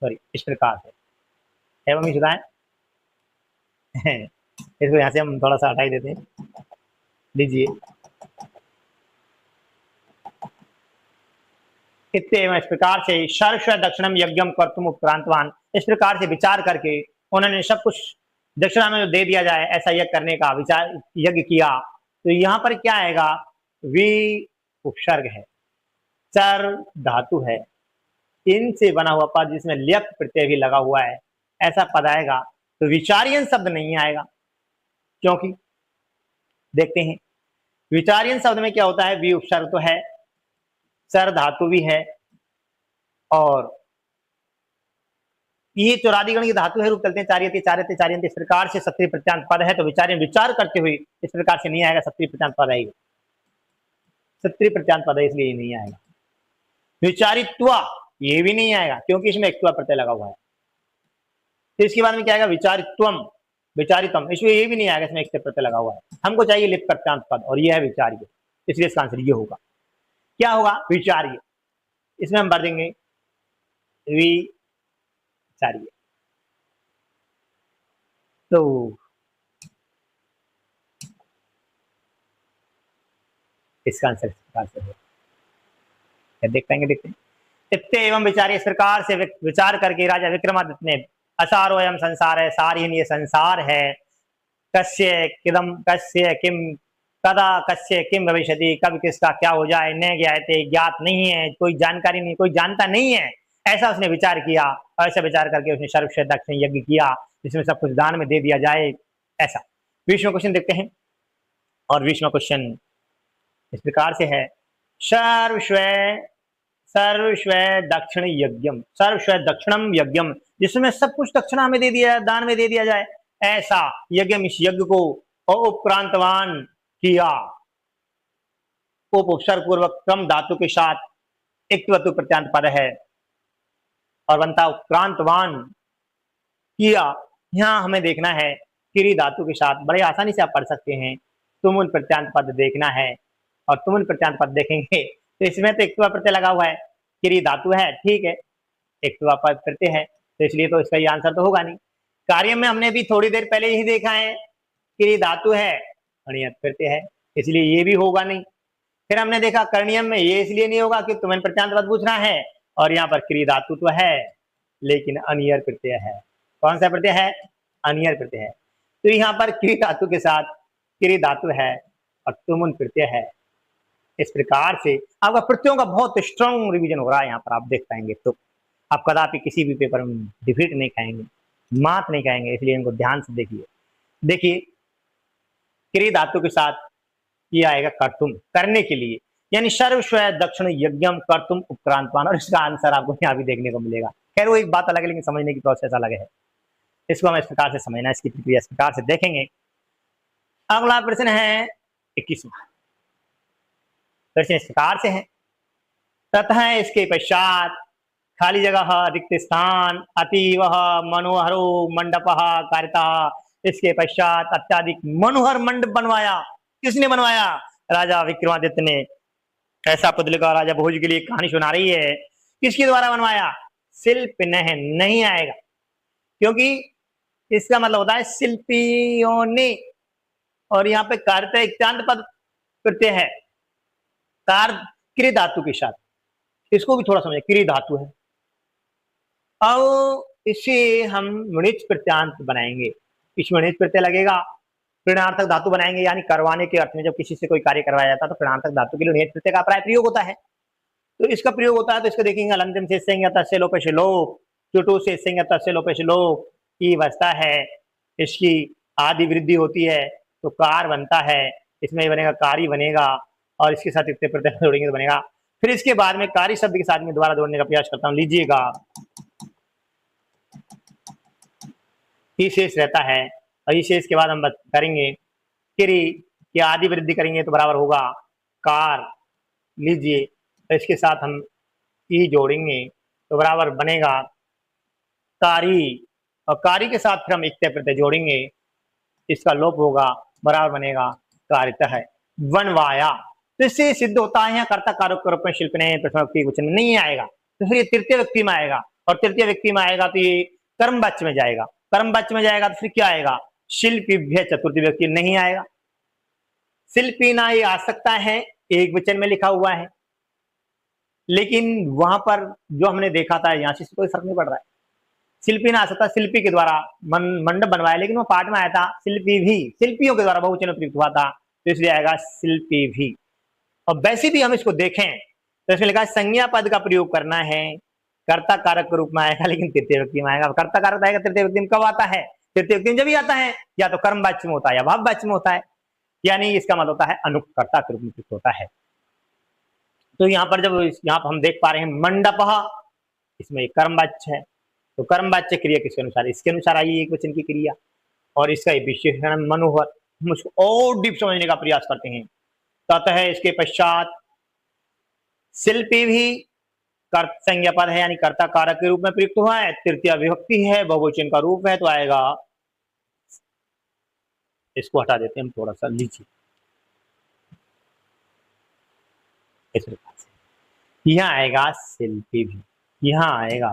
सॉरी इस प्रकार से एवं मीन्स होता है इसको यहाँ से हम थोड़ा सा हटा ही देते हैं। लीजिए, इस प्रकार से सर्वस्व दक्षिणम यज्ञम कर्तुम उपक्रांतवान, इस प्रकार से विचार करके उन्होंने सब कुछ दक्षिणा में जो दे दिया जाए ऐसा यज्ञ करने का विचार, यज्ञ किया। तो यहाँ पर क्या आएगा, वी उपसर्ग है, चर धातु है, इनसे बना हुआ पद जिसमें ल्यक प्रत्यय भी लगा हुआ है, ऐसा पद आएगा। तो विचारियन शब्द नहीं आएगा, क्योंकि देखते हैं विचारियन शब्द में क्या होता है, वी उपसर्ग तो है, चर धातु भी है, और ये चौरादिगण की धातु है, रूप चलते हैं चार्यते चार्यते चार्यन्ते, इस प्रकार से सत्रि प्रत्यांत पद है। तो विचार्यन विचार करते हुए इस प्रकार से नहीं आएगा, सत्रि प्रत्यांत पद आएगा, सत्रि प्रत्यांत पद है इसलिए नहीं आएगा। विचारित्व ये भी नहीं आएगा क्योंकि इसमें एक प्रत्यय लगा हुआ है। फिर इसके बाद में क्या आएगा, विचारित्वम, विचारितम, इसमें ये भी नहीं आएगा, इसमें एक प्रत्यय लगा हुआ है। हमको चाहिए लिप प्रत्यांत पद और ये है विचार्य, इसलिए इसका आंसर ये होगा। क्या होगा, विचार्य। इसमें हम भर देंगे विचार्य। तो इसका आंसर इस प्रकार से है, देख पाएंगे, देखते हैं। इत्ते एवं विचार्य, इस प्रकार से विचार करके राजा विक्रमादित्य ने असारो एवं संसार है, सारहीन ये संसार है, कस्य किदम कस्य किम कदा कस्य किम भविष्यति, कब किसका क्या हो जाए, न ज्ञायते ज्ञात नहीं है, कोई जानकारी नहीं, कोई जानता नहीं है, ऐसा उसने विचार किया। और ऐसा विचार करके उसने सर्वश्रेष्ठ दक्ष यज्ञ किया जिसमें सब कुछ दान में दे दिया जाए, ऐसा। 20वां क्वेश्चन देखते हैं। और 20वां क्वेश्चन इस प्रकार से है, सर्वस्व दक्षिण यज्ञम, सर्वस्व दक्षिणम यज्ञम, जिसमें सब कुछ दक्षिणा में दे दिया, दान में दे दिया जाए, ऐसा यज्ञ, इस यज्ञ को उपक्रांतवान किया। उपसर्ग पूर्वक क्रम धातु के साथ एक प्रत्यांत पद है और बनता उपक्रांतवान किया। यहां हमें देखना है किरी धातु के साथ, बड़े आसानी से आप पढ़ सकते हैं। तुमुल प्रत्यांत पद देखना है और तुमुल प्रत्यांत पद देखेंगे तो इसमें तो एक प्रत्यय लगा हुआ है, किरी धातु है, ठीक है, एक पद प्रत्यय है, तो इसलिए तो इसका ये आंसर तो होगा नहीं। कार्य में हमने भी थोड़ी देर पहले यही देखा है, किरी धातु है, अणियत प्रत्यय है, इसलिए ये भी होगा नहीं। फिर हमने देखा कर्णियम में ये इसलिए नहीं होगा कि तुम्हें प्रत्यांत पद पूछना है, और यहाँ पर किरी धातु तो है लेकिन अनियर प्रत्यय है। कौन सा प्रत्यय है, अनियर प्रत्यय है। तो यहाँ पर किरी धातु के साथ किरी धातु है और तुमुल प्रत्यय है। इस प्रकार से आपका प्रत्ययों का बहुत स्ट्रॉन्ग रिवीजन हो रहा है यहाँ पर, आप देख पाएंगे। तो आप कदापि किसी भी पेपर में डिफीट नहीं खाएंगे, मात नहीं खाएंगे, इसलिए इनको ध्यान से देखिए। देखिए किरी धातु के साथ ये आएगा कर्तुम, करने के लिए, यानी सर्वस्व दक्षिण यज्ञम कर्तुम उपक्रांतवान, और इसका आंसर आपको यहाँ भी देखने को मिलेगा। खैर वो एक बात अलग है, लेकिन समझने की प्रोसेस अलग है। इसको हम इस प्रकार से समझना, इसकी प्रक्रिया इस प्रकार से देखेंगे। अगला प्रश्न है 21वां। प्रश्न इस प्रकार से है, ततः इसके पश्चात खाली जगह रिक्त स्थान अतीव मनोहरो मंडप कार्यता, इसके पश्चात अत्याधिक मनोहर मंडप बनवाया। किसने बनवाया, राजा विक्रमादित्य ने। ऐसा पद लिखा, राजा भोज के लिए कहानी सुना रही है, किसके द्वारा बनवाया, शिल्प नहीं आएगा, क्योंकि इसका मतलब होता है शिल्पियों ने, और यहाँ पे कार्यता इक्तांत पद प्रत्यय है किरी धातु के साथ, इसको भी थोड़ा समझे, किरी धातु है। अब इसे हम वणिज प्रत्यांत बनाएंगे, इसमें वणिज प्रत्यय लगेगा, प्रणयार्थक धातु बनाएंगे, यानी करवाने के अर्थ में जब किसी से कोई कार्य करवाया जाता है तो प्रणयार्थक धातु के लिए वणिज प्रत्यय का प्राय प्रयोग होता है। तो इसका प्रयोग होता है, तो इसको देखेंगे अलंतिम से तस्य लोपेश लोप, चुटु से तस्य लोपेश लोप की अवस्था है, इसकी आदि वृद्धि होती है तो कार बनता है, इसमें बनेगा कारी बनेगा, और इसके साथ इतने प्रत्यय जोड़ेंगे तो बनेगा। फिर इसके बाद में कारी शब्द के साथ में दोबारा जोड़ने का प्रयास करता हूं, लीजिएगा, ही शेष रहता है, और इस शेष के बाद हम करेंगे किरी की आदि वृद्धि करेंगे तो बराबर होगा कार, लीजिए, तो इसके साथ हम ई जोड़ेंगे तो बराबर बनेगा कारी, और कारी के साथ फिर हम इक्ते प्रत्यय जोड़ेंगे, इसका लोप होगा, बराबर बनेगा कारितः, बनवाया। तो इससे सिद्ध होता है यहाँ कर्ता कारक के रूप में शिल्प ने प्रथम व्यक्ति वचन में नहीं आएगा, तो फिर ये तृतीय व्यक्ति में आएगा, और तृतीय व्यक्ति में आएगा तो ये कर्म वाच्य में जाएगा, कर्म वाच्य में जाएगा तो फिर क्या आएगा, शिल्पीभ्य चतुर्थी व्यक्ति नहीं आएगा। शिल्पी ना ये आ सकता है, एक वचन में लिखा हुआ है, लेकिन वहां पर जो हमने देखा था यहाँ से कोई फर्क नहीं पड़ रहा है। शिल्पी ना आ सकता, शिल्पी के द्वारा मंडप बनवाया, लेकिन वो पाठ में आया था शिल्पी भी, शिल्पियों के द्वारा बहुवचन प्रयुक्त हुआ था, तो इसलिए आएगा शिल्पी भी। और वैसे भी हम इसको देखें तो इसमें लिखा है संज्ञा पद का प्रयोग करना है, कर्ता कारक के रूप में आएगा, लेकिन तृतीय व्यक्ति में आएगा। कर्ता कारक आएगा तृतीय व्यक्ति में कब आता है, तृतीय व्यक्ति में जब ही आता है या तो कर्म वाच्य में होता है या भाव वाच्य में होता है, यानी इसका मतलब होता है अनुकर्ता के रूप में प्रयुक्त होता है। तो यहाँ पर जब यहाँ पर हम देख पा रहे हैं मंडप, इसमें कर्म वाच्य है, तो कर्म वाच्य क्रिया किसके अनुसार, इसके अनुसार आई एक वचन की क्रिया, और इसका विशेषण मनोहर। हम उसको और डीप समझने का प्रयास करते हैं। ततः इसके पश्चात शिल्पी भी संज्ञा पद है यानी कर्ता कारक के रूप में प्रयुक्त हुआ है, तृतीय विभक्ति है, बहुवचन का रूप है, तो आएगा, इसको हटा देते हैं हम थोड़ा सा, लीजिए इस प्रकार से। यहां आएगा शिल्पी भी, यहां आएगा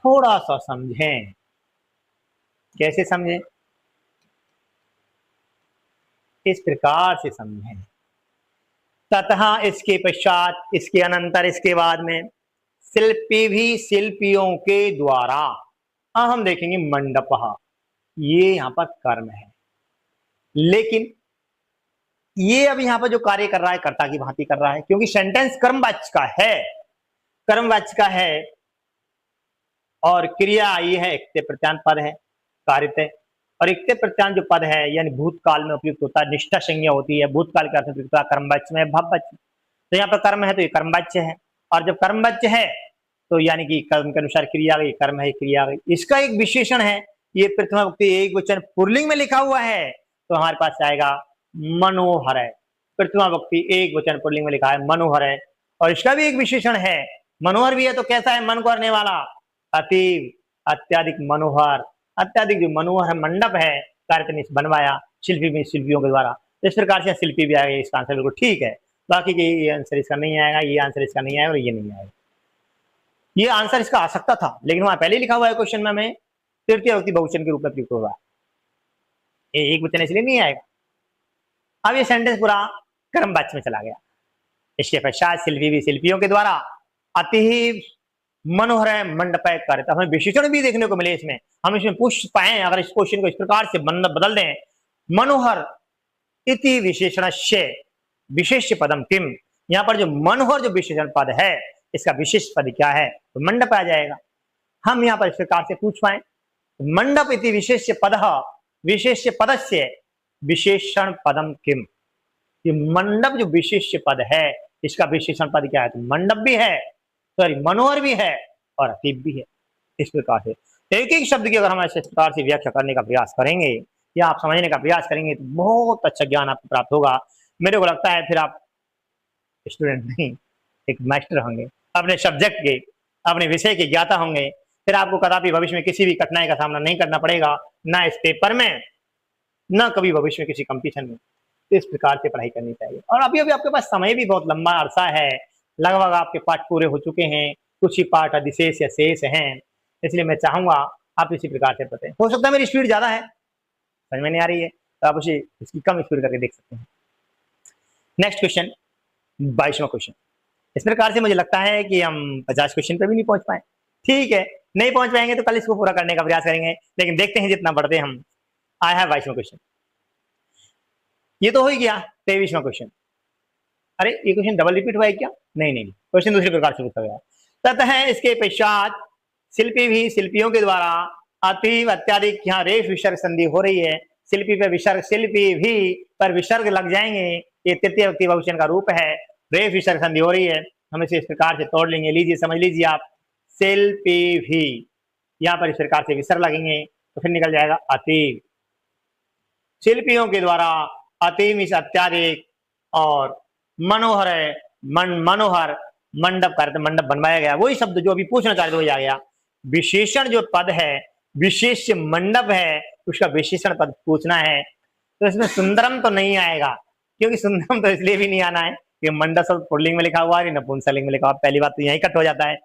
थोड़ा सा समझें, कैसे समझें, इस प्रकार से समझें। तथा इसके पश्चात, इसके अनंतर, इसके बाद में शिल्पी भी शिल्पियों के द्वारा। अब हम देखेंगे मंडपः, ये यहां पर कर्म है, लेकिन ये अब यहां पर जो कार्य कर रहा है कर्ता की भांति कर रहा है, क्योंकि सेंटेंस कर्मवाच्य का है, कर्मवाच्य का है, और क्रिया ये है इक्ते प्रत्यान पद है, कार्यते, और इक्ते प्रत्यान जो पद है यानी भूतकाल में उपयुक्त होता है, निष्ठा संज्ञा होती है, भूतकाल के अर्थ में प्रयुक्त होता है, कर्मवाच्य में, भववाच्य। तो यहाँ पर कर्म है तो ये कर्मवाच्य है, और जब कर्मवाच्य है तो यानी कि कर्म के अनुसार क्रिया गई, कर्म है क्रिया गई। इसका एक विशेषण है, ये प्रथमा विभक्ति एक वचन पुल्लिंग में लिखा हुआ है, तो हमारे पास आएगा मनोहर है। प्रथमा विभक्ति एक वचन पुल्लिंग में लिखा है मनोहर है, और इसका भी एक विशेषण है, मनोहर भी है, तो कैसा है, मन करने वाला, अतीव, अत्याधिक मनोहर, अत्याधिक जो मनोहर है, मंडप है, कार्य बनवाया शिल्पी में शिल्पियों के द्वारा। इस प्रकार से शिल्पी भी आएगा, इसका आंसर बिल्कुल ठीक है। बाकी के ये आंसर इसका नहीं आएगा, ये आंसर इसका नहीं आएगा, और ये नहीं आएगा। ये आंसर इसका आ सकता था, लेकिन वहां पहले लिखा हुआ है क्वेश्चन में हमें तृतीय व्यक्ति बहुवचन के रूप में प्रयुक्त हुआ है, ये एक वचन इसलिए नहीं आएगा। अब ये सेंटेंस पूरा कर्मवाच्य में चला गया। इसके पश्चात शिल्पी भी शिल्पियों के द्वारा अति मनोहर है मंडप कार्य, हमें विशेषण भी देखने को मिले इसमें, हम इसमें पूछ पाए अगर इस क्वेश्चन को इस प्रकार से बदल दें, मनोहर इति विशेषणस्य विशेष्य पदम किम, यहाँ पर जो मनोहर जो विशेषण पद है इसका विशेष पद क्या है, तो मंडप आ जाएगा। हम यहाँ पर इस प्रकार से पूछ पाए, मंडप इति विशेष्य पद, विशेष्य पदस्य विशेषण पदम किम, ये मंडप जो विशेष्य पद है इसका विशेषण पद क्या है, तो मंडप भी है, सॉरी मनोहर भी है, और अतीब भी है। इस प्रकार से एक एक शब्द की अगर हम इस प्रकार से व्याख्या करने का प्रयास करेंगे या आप समझने का प्रयास करेंगे तो बहुत अच्छा ज्ञान आपको प्राप्त होगा। मेरे को लगता है फिर आप स्टूडेंट नहीं, एक मास्टर होंगे, अपने सब्जेक्ट के, अपने विषय के ज्ञाता होंगे, फिर आपको कदापि भविष्य में किसी भी कठिनाई का सामना नहीं करना पड़ेगा, ना इस पेपर में, ना कभी भविष्य में किसी कंपटीशन में। तो इस प्रकार से पढ़ाई करनी चाहिए। और अभी अभी आपके पास समय भी बहुत लंबा अरसा है, लगभग आपके पाठ पूरे हो चुके हैं, कुछ ही पाठ अधिशेष या शेष हैं, इसलिए मैं चाहूंगा आप इसी प्रकार से पढ़ें। हो सकता है मेरी स्पीड ज्यादा है, समझ में नहीं आ रही है, तो आप उसी इसकी कम स्पीड करके देख सकते हैं। नेक्स्ट क्वेश्चन, 22वां क्वेश्चन। इस प्रकार से मुझे लगता है कि हम 50 क्वेश्चन पे भी नहीं पहुंच पाए, ठीक है, नहीं पहुंच पाएंगे तो कल इसको पूरा करने का प्रयास करेंगे, लेकिन देखते हैं जितना बढ़ते हम। आया है 22वां क्वेश्चन, ये तो हो ही गया। 23वां क्वेश्चन, अरे ये क्वेश्चन डबल रिपीट हुआ है क्या, नहीं नहीं, क्वेश्चन दूसरे प्रकार से पूछा गया। ततः इसके पश्चात शिल्पी भी शिल्पियों के द्वारा अतीव अत्याधिक, यहाँ रेफ विसर्ग संधि हो रही है, शिल्पी पे विसर्ग, शिल्पी भी पर विसर्ग लग जाएंगे, ये तृतीय व्यक्ति बहुवचन का रूप है, रेफ विसर्ग संधि हो रही है, हम इसे इस प्रकार से तोड़ लेंगे। लीजिए समझ लीजिए आप, शिल्पी भी, यहाँ पर इस प्रकार से विसर्ग लगेंगे तो फिर निकल जाएगा अतीव, शिल्पियों के द्वारा अतीव इस अत्याधिक, और मनोहर है, मनोहर मंडप करते, मंडप बनवाया गया, वही शब्द जो अभी पूछना चाहते हो गया। विशेषण जो पद है, विशेष मंडप है, उसका विशेषण पद पूछना है, तो इसमें सुंदरम तो नहीं आएगा, क्योंकि सुंदरम तो इसलिए भी नहीं आना है कि मंडप शब्द पुल्लिंग में लिखा हुआ है, नपुंसकलिंग में लिखा हुआ, पहली बात तो यही कट हो जाता है।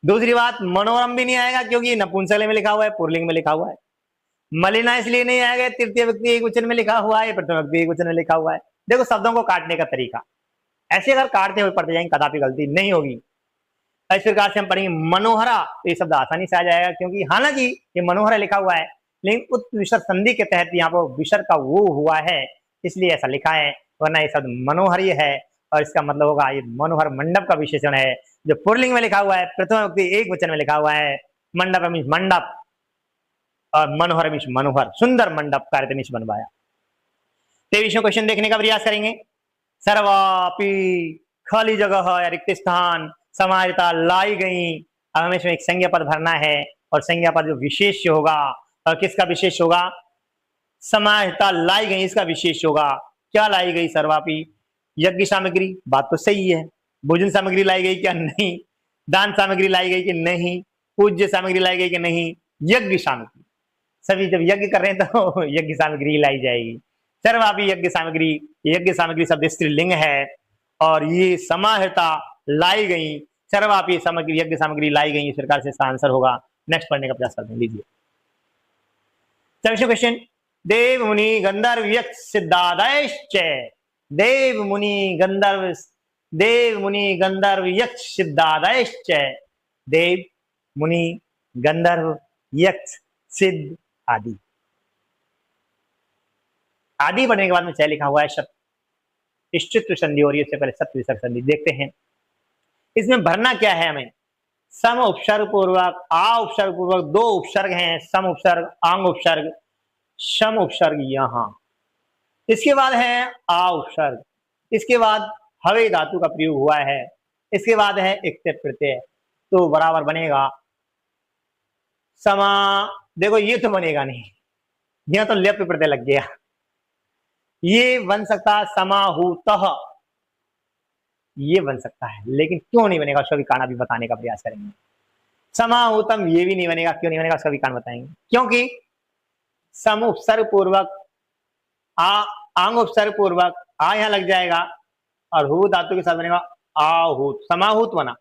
दूसरी बात, मनोरम भी नहीं आएगा क्योंकि नपुंसकलिंग में लिखा हुआ है, पुल्लिंग में लिखा हुआ है। मलिना इसलिए नहीं आएगा, तृतीय व्यक्ति एक वचन में लिखा हुआ है, प्रथम व्यक्ति एक वचन में लिखा हुआ है। देखो शब्दों को काटने का तरीका, ऐसे अगर काटते हुए पढ़ते जाएंगे कदापि गलती नहीं होगी। इस प्रकार से हम पढ़ेंगे मनोहरा, तो ये शब्द आसानी से आ जाएगा, क्योंकि हालांकि ये मनोहरा लिखा हुआ है, लेकिन उत विसर्ग संधि के तहत यहाँ पर विसर्ग का वो हुआ है, इसलिए ऐसा लिखा है, वरना ये शब्द मनोहर ही है, और इसका मतलब होगा ये मनोहर मंडप का विशेषण है, जो पुल्लिंग में लिखा हुआ है, प्रथम व्यक्ति एक वचन में लिखा हुआ है, मंडप मीन्स मंडप, और मनोहर मीन्स मनोहर, सुंदर मंडप कार्य मीन्स बनवाया। 23वां क्वेश्चन देखने का प्रयास करेंगे। सर्वापि खाली जगह या रिक्त स्थान समाहिता लाई गई, अब हमें इसमें एक संज्ञा पद भरना है, और संज्ञा पद जो विशेष होगा, और किसका विशेष होगा, समाहिता लाई गई, इसका विशेष होगा। क्या लाई गई, सर्वापि, यज्ञ सामग्री, बात तो सही है। भोजन सामग्री लाई गई क्या? नहीं। दान सामग्री लाई गई कि नहीं। पूज्य सामग्री लाई गई कि नहीं। यज्ञ सामग्री, सभी जब यज्ञ कर रहे हैं तो यज्ञ सामग्री लाई जाएगी। सर्वव्यापी यज्ञ सामग्री शब्द स्त्रीलिंग है और ये समाहृता लाई गई, सर्वव्यापी सामग्री यज्ञ सामग्री लाई गई, इस प्रकार से इसका आंसर होगा। नेक्स्ट पढ़ने का प्रयास करते हैं, लीजिए। क्वेश्चन, देव मुनि गंधर्व यक्ष सिद्धादयश्च, देव मुनि गंधर्व यक्ष सिद्धादयश्च, देव मुनि गंधर्व यक्ष सिद्ध आदि। आदि पढ़ने के बाद में चाहे लिखा हुआ है शब्द इष्टित्व संधि और इससे पहले सप्त विसर्ग संधि। देखते हैं इसमें भरना क्या है हमें। सम उपसर्ग पूर्वक, आ उपसर्ग पूर्वक, दो उपसर्ग हैं, सम उपसर्ग, आंग उपसर्ग, सम उपसर्ग यहां, इसके बाद है आ उपसर्ग, इसके बाद हवे धातु का प्रयोग हुआ है, इसके बाद है इक्ते प्रत्यय, तो बराबर बनेगा समा। देखो ये तो बनेगा नहीं, यहां तो लेप प्रत्यय लग गया। ये बन सकता है समाहूतः, ये बन सकता है, लेकिन क्यों नहीं बनेगा उसका भी कारण अभी बताने का प्रयास करेंगे। समाहूतम ये भी नहीं बनेगा, क्यों नहीं बनेगा उसका भी कारण बताएंगे। क्योंकि सम उपसर्ग पूर्वक, आंग उपसर्ग पूर्वक आ यहां लग जाएगा और हु धातु के साथ बनेगा आहूत, समाहूत बना।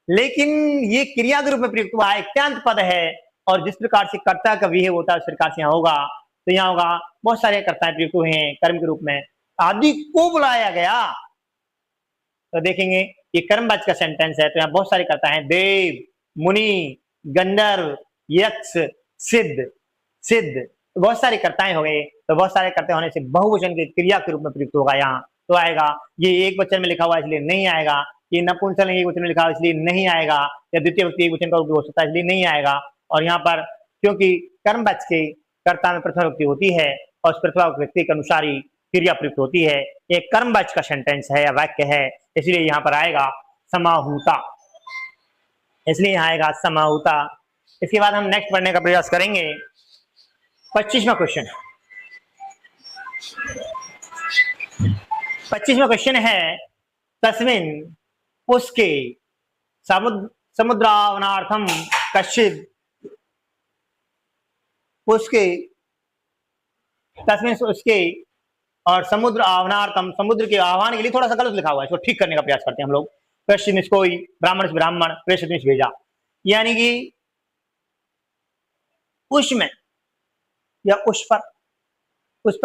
लेकिन ये क्रिया के रूप में प्रयुक्त हुआ है, क्यांत पद है, और जिस प्रकार से कर्ता का विहेय होता है उस प्रकार से यहाँ होगा। तो यहाँ होगा बहुत सारे कर्ता प्रयुक्त हुए हैं कर्म के रूप में, आदि को बुलाया गया। तो देखेंगे ये कर्मवाचक का सेंटेंस है, तो यहाँ बहुत सारे कर्ता हैं, देव मुनि गंधर्व यक्ष सिद्ध, तो बहुत सारे कर्ताएं हो गए। तो बहुत सारे कर्ता होने से बहुवचन के क्रिया के रूप में प्रयुक्त होगा यहाँ, तो आएगा। ये एक वचन में लिखा हुआ इसलिए नहीं आएगा, ये नपुंसकलिंग एक वचन में लिखा हुआ इसलिए नहीं आएगा, या द्वितीय व्यक्ति एक वचन का उपयोग हो सकता है इसलिए नहीं आएगा। और यहाँ पर क्योंकि कर्मवाचक के कर्ता में प्रथम व्यक्ति होती है और उस प्रथम व्यक्ति के अनुसार ही क्रिया प्रयुक्त होती है, ये कर्मवाचक का सेंटेंस है या वाक्य है, इसलिए यहाँ पर आएगा समाहूता, इसलिए यहाँ आएगा समाहूता। इसके बाद हम नेक्स्ट पढ़ने का प्रयास करेंगे। 25वां क्वेश्चन, 25वां क्वेश्चन है तस्मिन उसके समुद्रावनार्थम कश्चित, उसके तस्मिन उसके और समुद्र आवनार्थम, समुद्र के आह्वान के लिए थोड़ा सा गलत लिखा हुआ है, इसको ठीक करने का प्रयास करते हैं हम लोग। कश्चित कोई, ब्राह्मण से ब्राह्मण, प्रेषित भेजा, यानी कि उसमें या उस पर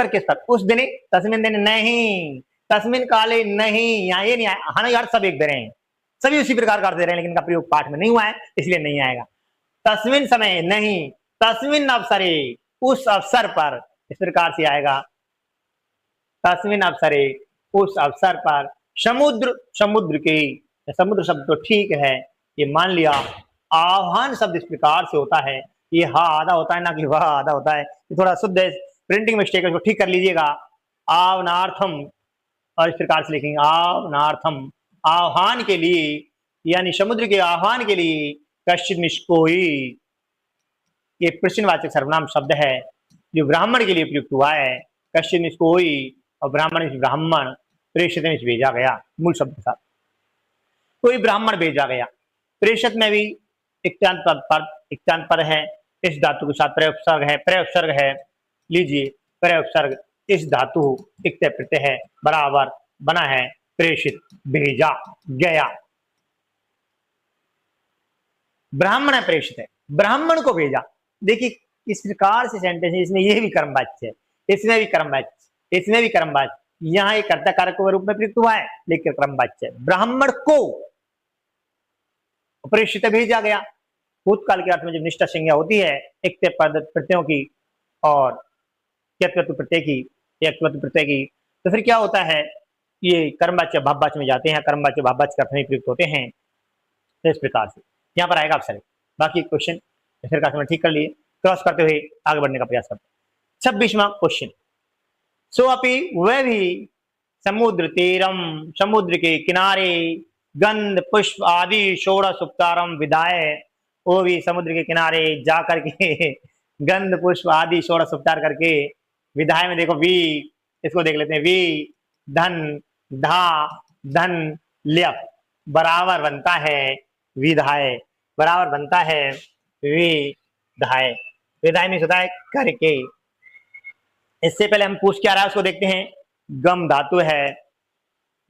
किस पर, उस दिन, तस्मिन दिन नहीं, तस्मिन काले नहीं, यहाँ ये नहीं आया, हाँ यार सब एक दे रहे हैं, सभी उसी प्रकार का दे रहे हैं, लेकिन इनका प्रयोग पाठ में नहीं हुआ है इसलिए नहीं आएगा। तस्मिन समय नहीं, तस्मिन अवसरे, उस अवसर पर, इस प्रकार से आएगा। तस्मिन अवसरे, उस अवसर पर, समुद्र के, समुद्र शब्द तो ठीक है, ये मान लिया। आह्वान शब्द इस प्रकार से होता है, ये हा आधा होता है ना कि वह आधा होता है, ये थोड़ा शुद्ध है, प्रिंटिंग मिस्टेक है, इसको ठीक कर लीजिएगा। आवनार्थम, और इस प्रकार से लिखेंगे आवनार्थम, आह्वान के लिए, यानी समुद्र के आह्वान के लिए। कश्चित निष्कोई, ये प्रश्नवाचक सर्वनाम शब्द है जो ब्राह्मण के लिए प्रयुक्त हुआ है। कश्चित निष्कोई और ब्राह्मण ब्राह्मण, प्रेषित में भेजा गया, मूल शब्द के साथ कोई ब्राह्मण भेजा गया। प्रेषित में भी इक्तांत पद है, इस धातु के साथ प्रयोपसर्ग है, लीजिए प्रयोपसर्ग, इस धातु इक्ते प्रत्यय है, बराबर बना है प्रेषित, भेजा गया। ब्राह्मण है, प्रेषित है, ब्राह्मण को भेजा। देखिए इस प्रकार से सेंटेंस है, इसमें यह भी कर्मवाच्य है, इसमें भी कर्मवाच्य, इसमें भी कर्मवाच्य, यहाँ एक कर्ता कारक के रूप में प्रयुक्त हुआ है लेकिन कर्मवाच्य है। ब्राह्मण को प्रेषित भेजा गया, भूतकाल के अर्थ में जब निष्ठा संज्ञा होती है इक्ते पद प्रत्ययों की और क्यत्वत्व प्रत्यय की, एक्त्वत्व प्रत्यय की, तो फिर क्या होता है, ये कर्मवाच्य भाववाच्य में जाते हैं, कर्मवाच्य भाववाच्य के अर्थ में प्रयुक्त होते हैं। तो इस प्रकार से यहाँ पर आएगा अवसर। बाकी क्वेश्चन फिर का समय ठीक कर लिए, क्रॉस करते हुए आगे बढ़ने का प्रयास करते हैं। 26वां क्वेश्चन, सो अपि वह भी समुद्र तीरम, समुद्र के किनारे, गंध पुष्प आदि षोडश उपचारम विदाय, वो भी समुद्र के किनारे जाकर के गंध पुष्प आदि षोडश उपचार करके, विदाय में देखो वी, इसको देख लेते हैं, वी धन धा धन ल्यप बराबर बनता है विधाय, बराबर बनता है विधाय। विधाय में होता है करके। इससे पहले हम पूछ क्या रहा है उसको देखते हैं। गम धातु है,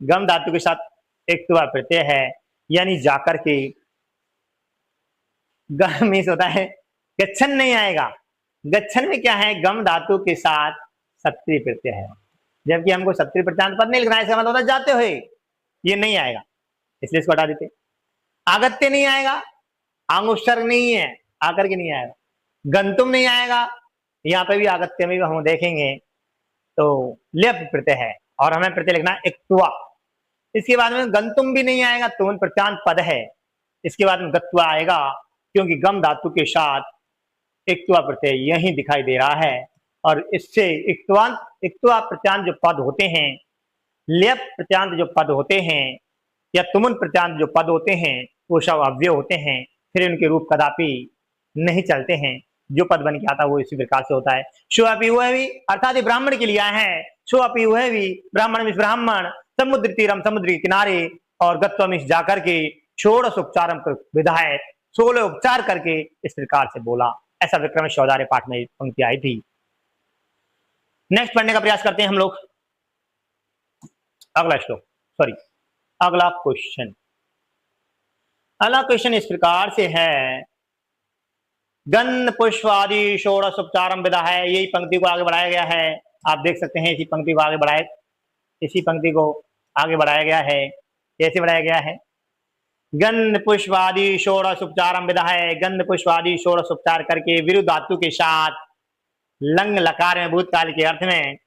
गम धातु के साथ एक तुआ प्रत्यय है, यानी जाकर के। गम मीन्स होता है गच्छन नहीं आएगा। गच्छन में क्या है, गम धातु के साथ सत्रि प्रत्यय है, जबकि हमको सत्रि प्रत्यांत पद नहीं लिखना है, इसका मतलब होता है जाते हुए, ये नहीं आएगा, इसलिए इसको हटा देते। आगत्य नहीं आएगा, आंगुष्ठर्ग नहीं है, आकर के नहीं आएगा। गंतुम नहीं आएगा, यहाँ पे भी आगत्य में भी हम देखेंगे तो लेप प्रत्यय है, और हमें प्रत्यय लिखना है इक्तुआ। इसके बाद में गंतुम भी नहीं आएगा, तुम प्रत्यांत पद है। इसके बाद में गत्वा आएगा, क्योंकि गम धातु के साथ इक्तुआ प्रत्यय यही दिखाई दे रहा है, और इससे इक्तुआ प्रत्यांत जो पद होते हैं, लेप प्रत्यांत जो पद होते हैं, या तुमुन प्रत्यांत जो पद होते हैं, वो सब अव्यय होते हैं, फिर उनके रूप कदापि नहीं चलते हैं। जो पद बन के आता है वो इसी प्रकार से होता है। शुअपि वह भी अर्थात ब्राह्मण के लिए आया है। शुअपि वह भी ब्राह्मण में ब्राह्मण, समुद्र तीरम समुद्री किनारे, और गत्वम जाकर के षोडश उपचारम विधाय 16 उपचार करके इस प्रकार से बोला। ऐसा विक्रम शौदार्य पाठ में पंक्ति आई थी। नेक्स्ट पढ़ने का प्रयास करते हैं हम लोग। अगला श्लोक, सॉरी अगला क्वेश्चन। अगला क्वेश्चन इस प्रकार से है, गंध पुष्प आदि षोडश उपचारम विदा है। यही पंक्ति को आगे बढ़ाया गया है, आप देख सकते हैं। इसी पंक्ति को आगे बढ़ाया, इसी पंक्ति को आगे बढ़ाया गया है। कैसे बढ़ाया गया है, गंध पुष्प आदि षोडश उपचारम विदा है। गंध पुष्प आदि षोडश उपचार करके विरुद्ध धातु के साथ लंग लकार में भूतकाल के अर्थ में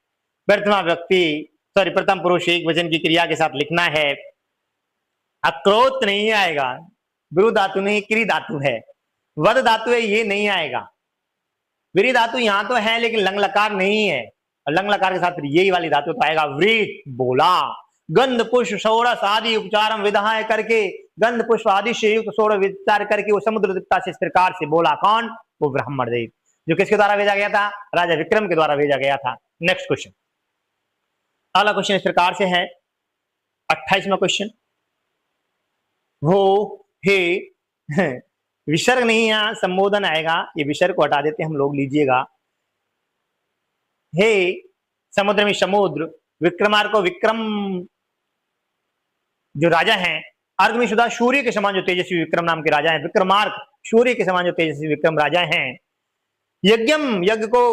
प्रथमा व्यक्ति सॉरी प्रथम पुरुष एक वचन की क्रिया के साथ लिखना है। अक्रोत नहीं आएगा, विरुद्ध धातु नहीं, क्री धातु है, वद धातु है, ये नहीं आएगा। विरी धातु यहां तो है लेकिन लंग लकार नहीं है, और लंग लकार के साथ यही वाली धातु तो आएगा। वृत बोला, गंध पुष्प षोडश आदि उपचारम विधाय करके, गंध पुष्प आदि से युक्त षोडश विचार करके वो समुद्र देवता से इस प्रकार से बोला। कौन, वो ब्राह्मण देव, जो किसके द्वारा भेजा गया था, राजा विक्रम के द्वारा भेजा गया था। नेक्स्ट क्वेश्चन, अगला क्वेश्चन इस प्रकार से है, 28वां क्वेश्चन। वो हे विसर्ग नहीं, यहां संबोधन आएगा, ये विसर्ग को हटा देते हम लोग, लीजिएगा। हे समुद्र में समुद्र, विक्रमार्क को विक्रम जो राजा हैं, अर्घ में शुदा सूर्य के समान जो तेजस्वी विक्रम नाम के राजा हैं। विक्रमार्क सूर्य के समान जो तेजस्वी विक्रम राजा हैं। यज्ञम यज्ञ को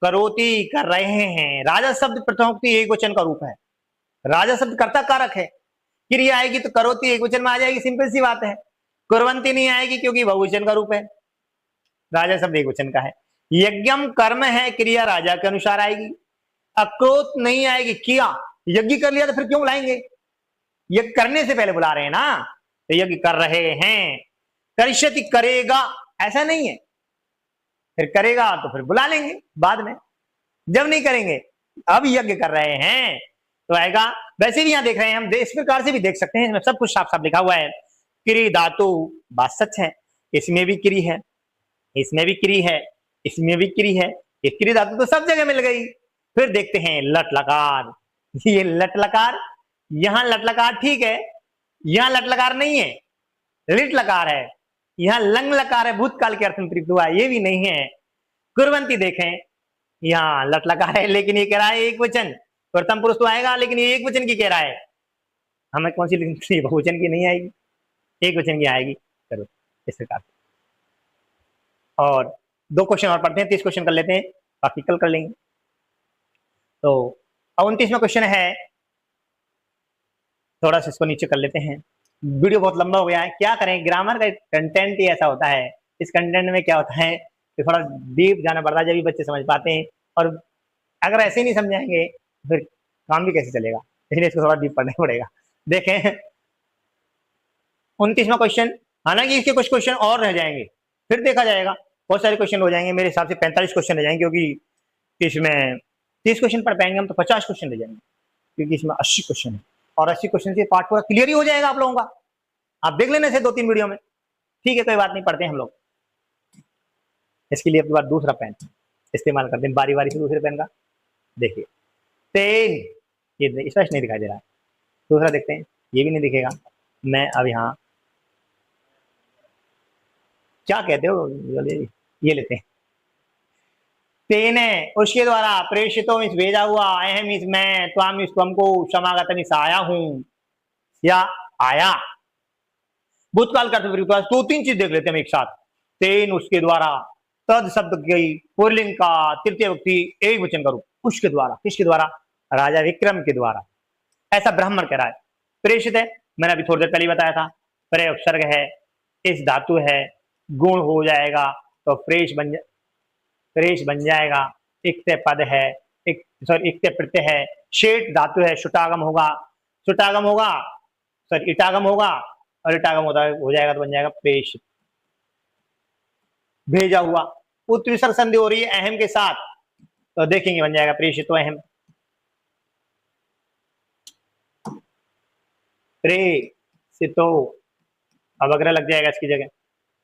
करोति कर रहे हैं। राजा शब्द प्रथमोक्ति एक वचन का रूप है। राजा शब्द कर्ता कारक है, क्रिया आएगी तो करोति एक वचन में आ जाएगी, सिंपल सी बात है। कुर्वंती नहीं आएगी क्योंकि बहुवचन का रूप है, राजा शब्द एक वचन का है। यज्ञम कर्म है, क्रिया राजा के अनुसार आएगी। अक्रोत नहीं आएगी, किया यज्ञ कर लिया तो फिर क्यों बुलाएंगे, यज्ञ करने से पहले बुला रहे हैं ना, तो यज्ञ कर रहे हैं। करिष्यति करेगा, ऐसा नहीं है, फिर करेगा तो फिर बुला लेंगे बाद में, जब नहीं करेंगे अब यज्ञ कर रहे हैं तो आएगा। वैसे भी यहां देख रहे हैं हम, इस प्रकार से भी देख सकते हैं, इसमें सब कुछ साफ साफ लिखा हुआ है। क्री धातु, बात सच है, इसमें भी क्री है, इसमें भी क्री है, इसमें भी क्री है, ये क्री धातु तो सब जगह मिल गई। फिर देखते हैं लट लकार, ये लट लकार, यहां लट लकार ठीक है, यहां लट लकार नहीं है, लिट लकार है, यहां लंग लकार है, भूतकाल के अर्थ में प्रयुक्त हुआ है, ये भी नहीं है। कुर्वंती देखें, यहाँ लट लकार है लेकिन ये कह रहा है एक वचन, प्रथम पुरुष तो आएगा लेकिन ये एक वचन की कह रहा है, हमें कौन सी लिखनी, बहुवचन की नहीं आएगी, एक वचन की आएगी। करो इस प्रकार। और 2 क्वेश्चन और पढ़ते हैं, 30 क्वेश्चन कर लेते हैं, बाकी कल कर लेंगे। तो 29वां क्वेश्चन है, थोड़ा सा इसको नीचे कर लेते हैं, वीडियो बहुत लंबा हो गया है, क्या करें, ग्रामर का कंटेंट ही ऐसा होता है। इस कंटेंट में क्या होता है कि थोड़ा डीप जाना पड़ता है, जब भी बच्चे समझ पाते हैं, और अगर ऐसे ही नहीं समझाएंगे फिर काम भी कैसे चलेगा, इसलिए इसको थोड़ा डीप पढ़ना पड़ेगा। देखें 29वां क्वेश्चन, हालांकि इसके कुछ क्वेश्चन और रह जाएंगे, फिर देखा जाएगा, बहुत सारे क्वेश्चन हो जाएंगे, मेरे हिसाब से 45 क्वेश्चन रह जाएंगे, क्योंकि इसमें 30 क्वेश्चन पढ़ पाएंगे हम तो 50 क्वेश्चन रह जाएंगे, क्योंकि इसमें 80 क्वेश्चन है, और 80 क्वेश्चन से पार्ट पूरा क्लियर ही हो जाएगा आप लोगों का। आप देख लेने से 2-3 वीडियो में, ठीक है, कोई बात नहीं, पढ़ते हैं हम लोग। इसके लिए आपके पास दूसरा पेन इस्तेमाल करते हैं, बारी बारी से दूसरे पेन का। देखिए 3, ये स्पष्ट नहीं दिखाई दे रहा है, दूसरा देखते हैं, ये भी नहीं दिखेगा। मैं अब यहाँ क्या कहते हो, ये लेते हैं। तेने उसके द्वारा प्रेषितो मीन्स भेजा हुआ, अहम मीन्स मैं, त्वाम मीन्स तुमको, समागत मीन्स आया हूं या आया। भूतकाल का अर्थ दो तीन चीज देख लेते हैं हम एक साथ। तेन उसके द्वारा, तद शब्द की पुल्लिंग का तृतीय व्यक्ति एक वचन का रूप, उसके द्वारा, किसके द्वारा? राजा विक्रम के द्वारा, ऐसा ब्राह्मण कह रहा है। प्रेषित है, मैंने अभी थोड़ी देर पहले बताया था, प्रय उपसर्ग है, इस धातु है, गुण हो जाएगा तो प्रेष बन जाएगा, इक्ते पद है, इक्ते प्रत्यय है, शेट धातु है, शुटागम होगा, इटागम होगा, और इटागम होता है हो जाएगा तो बन जाएगा प्रेषित, भेजा हुआ। उत्तरीसर्ग संधि हो रही है अहम के साथ, तो देखेंगे बन जाएगा प्रेषित तो अहम, प्रेषितो। अब अग्रह लग जाएगा इसकी जगह,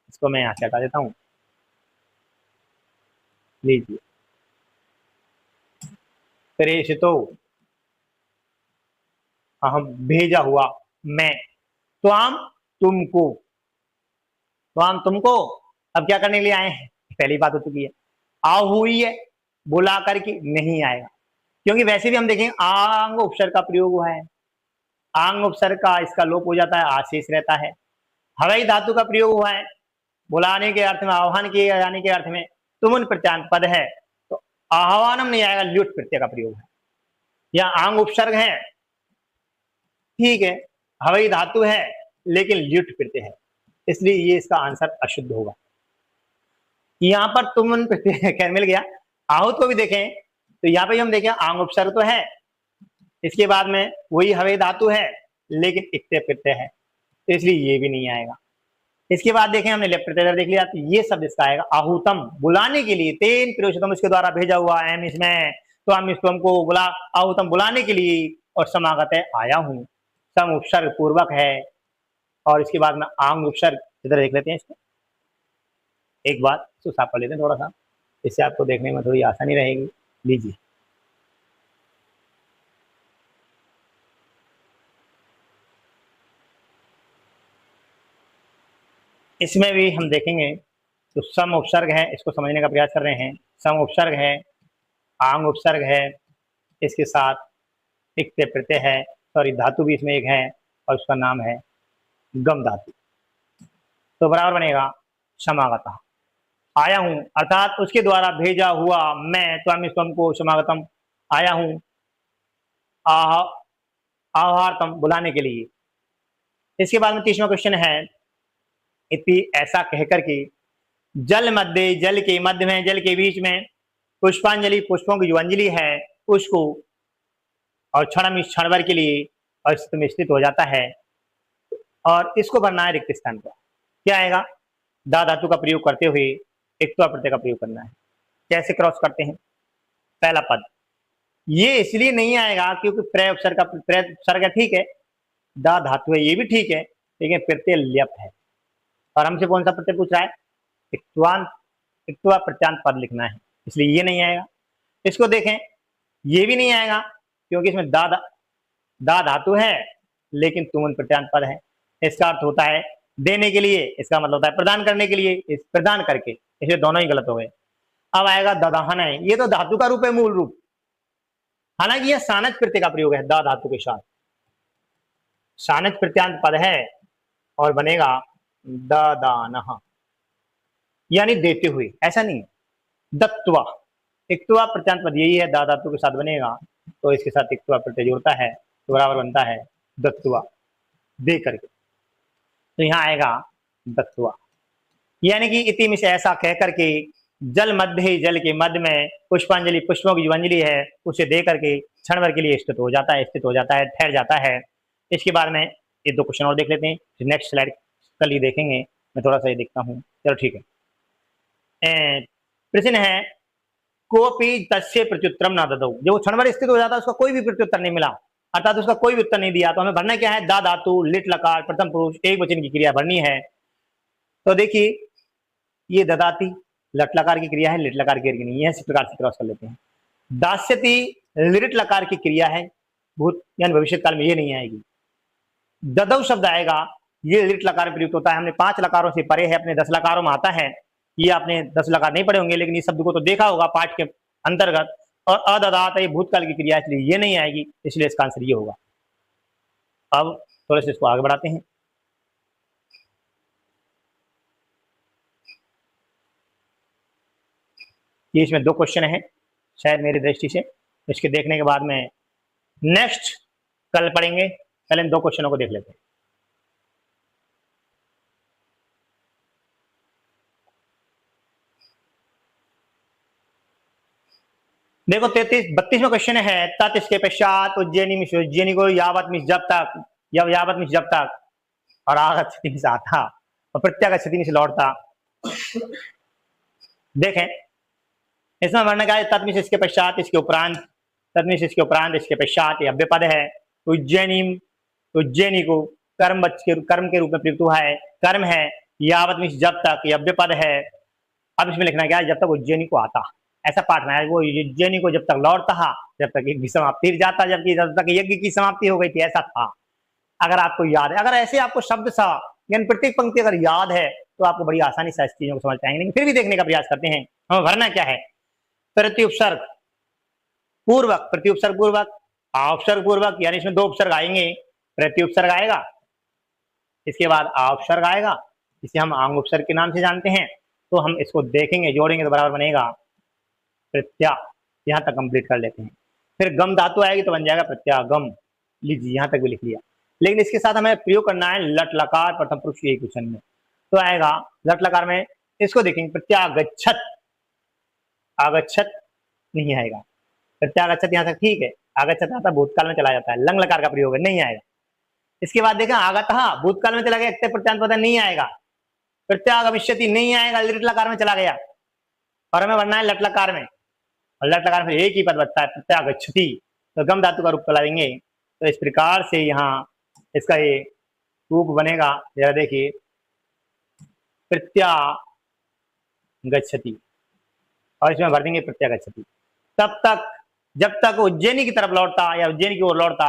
इसको मैं यहां से हटा देता हूं, लीजिए, प्रेषितो अहम, भेजा हुआ मैं, त्वाम तुमको, त्वाम तुमको। अब क्या करने के लिए आए हैं? पहली बात हो चुकी है, आ हुई है, बुला करके नहीं आएगा, क्योंकि वैसे भी हम देखेंगे आंग उपसर्ग का प्रयोग हुआ है, आंग उपसर्ग का इसका लोप हो जाता है, आशीष रहता है। हवाई धातु का प्रयोग हुआ है, बुलाने के अर्थ में, आह्वान किए जाने के अर्थ में, तुमुन प्रत्यांत पद है तो आह्वानम नहीं आएगा, ल्युट प्रत्यय का प्रयोग है, या आंग उपसर्ग है, ठीक है, हवाई धातु है लेकिन ल्युट प्रत्यय है, इसलिए ये इसका आंसर अशुद्ध होगा। यहां पर तुमुन प्रत्यय खैर मिल गया। आहूत को भी देखें तो यहाँ पे हम देखें आंग उपसर्ग तो है, इसके बाद में वही हवे धातु है लेकिन इक्ते प्रत्यय है, तो इसलिए ये भी नहीं आएगा। इसके बाद देखें हमने लेफ्ट प्रत्यय देख लिया, तो ये शब्द इसका आएगा आहूतम, बुलाने के लिए, तेन प्रेषितम उसके द्वारा भेजा हुआ, एम इसमें, तो हम इसको हमको बुला, आहूतम बुलाने के लिए, और समागत है आया हूं, सम उपसर्ग पूर्वक है, और इसके बाद में आंग उपसर्ग, इधर देख लेते हैं इसको एक बार, इसको साफ कर लेते हैं थोड़ा सा, इससे आपको देखने में थोड़ी आसानी रहेगी। लीजिए, इसमें भी हम देखेंगे तो सम उपसर्ग है, इसको समझने का प्रयास कर रहे हैं। सम उपसर्ग है, आंग उपसर्ग है, इसके साथ इक्ते प्रत्यय है, सॉरी धातु भी इसमें एक है और उसका नाम है गम धातु, तो बराबर बनेगा समागतः, आया हूं, अर्थात उसके द्वारा भेजा हुआ मैं, त्वामि तुमको, समागतम आया हूं, आहार्थम बुलाने के लिए। इसके बाद में 30वां क्वेश्चन है, इति ऐसा कहकर के, जल मध्य, जल के मध्य में, जल के बीच में, पुष्पांजलि पुष्पों की जो अंजलि है उसको, और क्षण क्षण भर के लिए अस्तित्व में स्थित हो जाता है, और इसको भरना है रिक्त स्थान पर। क्या आएगा? दा धातु का प्रयोग करते हुए एक प्रत्यय का प्रयोग करना है। कैसे क्रॉस करते हैं? पहला पद ये इसलिए नहीं आएगा क्योंकि प्रय उपसर्ग का प्रय उपसर्ग है, ठीक है, दा धातु है, ये भी ठीक है, लेकिन प्रत्यय ल्यप है, और हमसे कौन सा प्रत्यय पूछ रहा है? इक्त्वा प्रत्यांत पद लिखना है, इसलिए ये नहीं आएगा। इसको देखें, ये भी नहीं आएगा क्योंकि इसमें दा धातु है लेकिन तुमन प्रत्यांत पद है। इसका अर्थ होता है देने के लिए, इसका मतलब होता है प्रदान करने के लिए, इस प्रदान करके, इसलिए दोनों ही गलत हो गए। अब आएगा ददाहन है, ये तो धातु का रूप है, मूल रूप, हालांकि यह सानच प्रत्यय का प्रयोग है, दा धातु के साथ सानच प्रत्यांत पद है और बनेगा ददानः, यानी देते हुए, ऐसा नहीं, दत्वा, इक्त्वा प्रत्यांत पद यही है, दा धातु के साथ बनेगा, तो इसके साथ इक्त्वा प्रत्यय जुड़ता है तो बराबर बनता है दत्वा, दे करके, तो यहां आएगा दत्वा, यानी कि इति में से ऐसा कह करके, जल मध्य, जल के मध्य में, पुष्पांजलि पुष्पों की जो अंजलि है उसे दे करके क्षण भर के लिए स्थित हो जाता है, ठहर जाता है। इसके बाद में ये दो क्वेश्चन और देख लेते हैं, नेक्स्ट स्लाइड कल ही देखेंगे, मैं थोड़ा सा ये देखता हूँ, चलो ठीक है। प्रश्न है, कोपी तस्य प्रत्युत्तरम न ददौ, जो क्षण भर स्थित हो जाता है उसका कोई भी प्रत्युत्तर नहीं मिला, अर्थात उसका कोई भी उत्तर नहीं दिया, तो हमें भरना क्या है? दा धातु, लिट लकार, प्रथम पुरुष, एक वचन की क्रिया भरनी है। तो देखिए, ये ददाती लट लकार की क्रिया है, लिट लकार की क्रिया नहीं है, इस प्रकार से क्रॉस कर लेते हैं। दास्यति लिट लकार की क्रिया है, भूत यानी भविष्य काल में ये नहीं आएगी, ददौ शब्द आएगा, ये लिट लकार में प्रयुक्त होता है। हमने 5 लकारों से परे है, अपने 10 लकारों में आता है। ये आपने 10 लकार नहीं पढ़े होंगे, लेकिन इस शब्द को तो देखा होगा पाठ के अंतर्गत। और अददात ये भूतकाल की क्रिया, इसलिए ये नहीं आएगी, इसलिए इसका आंसर ये होगा। अब थोड़े से इसको आगे बढ़ाते हैं। ये इसमें 2 क्वेश्चन है शायद मेरी दृष्टि से, इसके देखने के बाद में नेक्स्ट कल पढ़ेंगे। पहले इन 2 क्वेश्चनों को देख लेते हैं। देखो 32वां क्वेश्चन है, तत् इसके पश्चात उज्जैनी मिस, उज्जैनी को यावत मिस जब तक, यावत मिस जब तक, और आगत स्थिति में से आता और प्रत्यागत स्थिति में से लौटता। देखें इसमें वर्णन क्या है, तत्मिस इसके पश्चात, इसके उपरांत, तत्मिस इसके उपरांत, इसके पश्चात, ये अव्यय पद है। उज्जैनी, उज्जैनी को कर्म के रूप में प्रयुक्त हुआ है, कर्म है। यावत मिस जब तक, ये अव्यय पद है। अब इसमें लिखना क्या है, जब तक उज्जैनी को आता, ऐसा पाठ में है। वो उज्जैनी को जब तक लौटता, जब तक यज्ञ की समाप्ति जाता, जबकि जब तक यज्ञ की समाप्ति हो गई थी, ऐसा था। अगर आपको याद है, अगर ऐसे आपको शब्द सा यानी प्रत्येक पंक्ति अगर याद है तो आपको बड़ी आसानी से इस चीजों को समझ पाएंगे। लेकिन फिर भी देखने का प्रयास करते हैं। हमें भरना क्या है, प्रत्युपसर्ग पूर्वक, प्रत्युपसर्ग पूर्वक, आवसर्ग पूर्वक, यानी इसमें 2 उपसर्ग आएंगे। प्रत्युपसर्ग आएगा, इसके बाद आवसर्ग आएगा, इसे हम आंग उपसर्ग के नाम से जानते हैं। तो हम इसको देखेंगे, जोड़ेंगे तो बराबर बनेगा प्रत्या। यहां तक कंप्लीट कर लेते हैं। फिर गम धातु आएगी तो बन जाएगा प्रत्यागम। लीजिए यहां तक भी लिख लिया। लेकिन इसके साथ हमें प्रयोग करना है लट लकार प्रथम पुरुष एक वचन में। तो आएगा लट लकार में, इसको देखेंगे प्रत्यागच्छत, आगच्छत नहीं आएगा। प्रत्यागच्छत यहां तक ठीक है, आगच्छत आता भूतकाल में चला जाता है, लंग लकार का प्रयोग है, नहीं आएगा। इसके बाद देखें आगतः भूतकाल में चला गया, प्रत्यांत पद नहीं आएगा। प्रत्यागमिष्यति नहीं आएगा, लिट लकार में चला गया। और हमें बनना है लट लकार में, और लट लकार में एक ही पद बचता है प्रत्यागच्छति, तो गम धातु का रूप चला देंगे। तो इस प्रकार से यहाँ इसका ये रूप बनेगा, जरा देखिए प्रत्यागच्छति, और इसमें भर देंगे प्रत्यागच्छति। तब तक जब तक उज्जैनी की तरफ लौटता या उज्जैनी की ओर लौटता,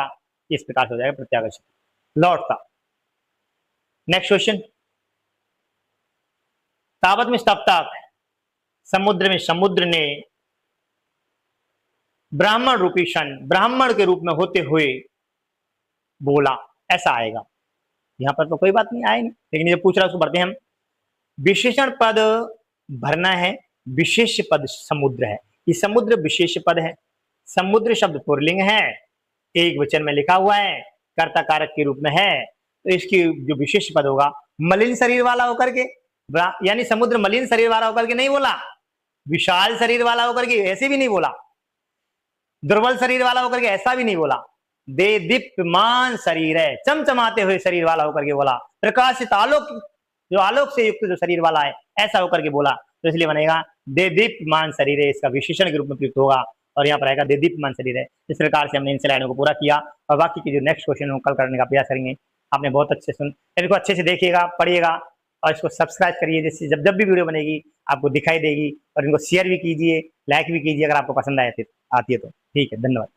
इस प्रकार से हो जाएगा प्रत्यागच्छति, लौटता। नेक्स्ट क्वेश्चन, तावत में तब तक समुद्र में समुद्र ने ब्राह्मण रूपी शन, ब्राह्मण के रूप में होते हुए बोला, ऐसा आएगा। यहां पर तो कोई बात नहीं आए नहीं, लेकिन ये पूछ रहा है उसको भरते हैं हम। विशेषण पद भरना है, विशेष पद समुद्र है। ये समुद्र विशेष पद है। समुद्र शब्द पुल्लिंग है, एक वचन में लिखा हुआ है, कर्ता कारक के रूप में है। तो इसकी जो विशेष पद होगा मलिन शरीर वाला होकर के, यानी समुद्र मलिन शरीर वाला होकर के नहीं बोला, विशाल शरीर वाला होकर के ऐसे भी नहीं बोला, दुर्बल शरीर वाला होकर के ऐसा भी नहीं बोला। दे दीप्यमान शरीर है, चमचमाते हुए शरीर वाला होकर के बोला, प्रकाशित आलोक, जो आलोक से युक्त जो शरीर वाला है ऐसा होकर के बोला। तो इसलिए बनेगा दे दीप्यमान शरीर है, इसका विशेषण के रूप में प्रयुक्त होगा, और यहाँ पर आएगा दे दीप्यमान शरीर है। इस प्रकार से हमने इन स्लाइडों को पूरा किया, और बाकी की जो नेक्स्ट क्वेश्चन हम कल करने का प्रयास करेंगे। आपने बहुत अच्छे सुन, इनको अच्छे से देखिएगा, पढ़िएगा, और इसको सब्सक्राइब करिए, जिससे जब जब भी वीडियो बनेगी आपको दिखाई देगी। और इनको शेयर भी कीजिए, लाइक भी कीजिए अगर आपको पसंद आती है तो। ठीक है, धन्यवाद।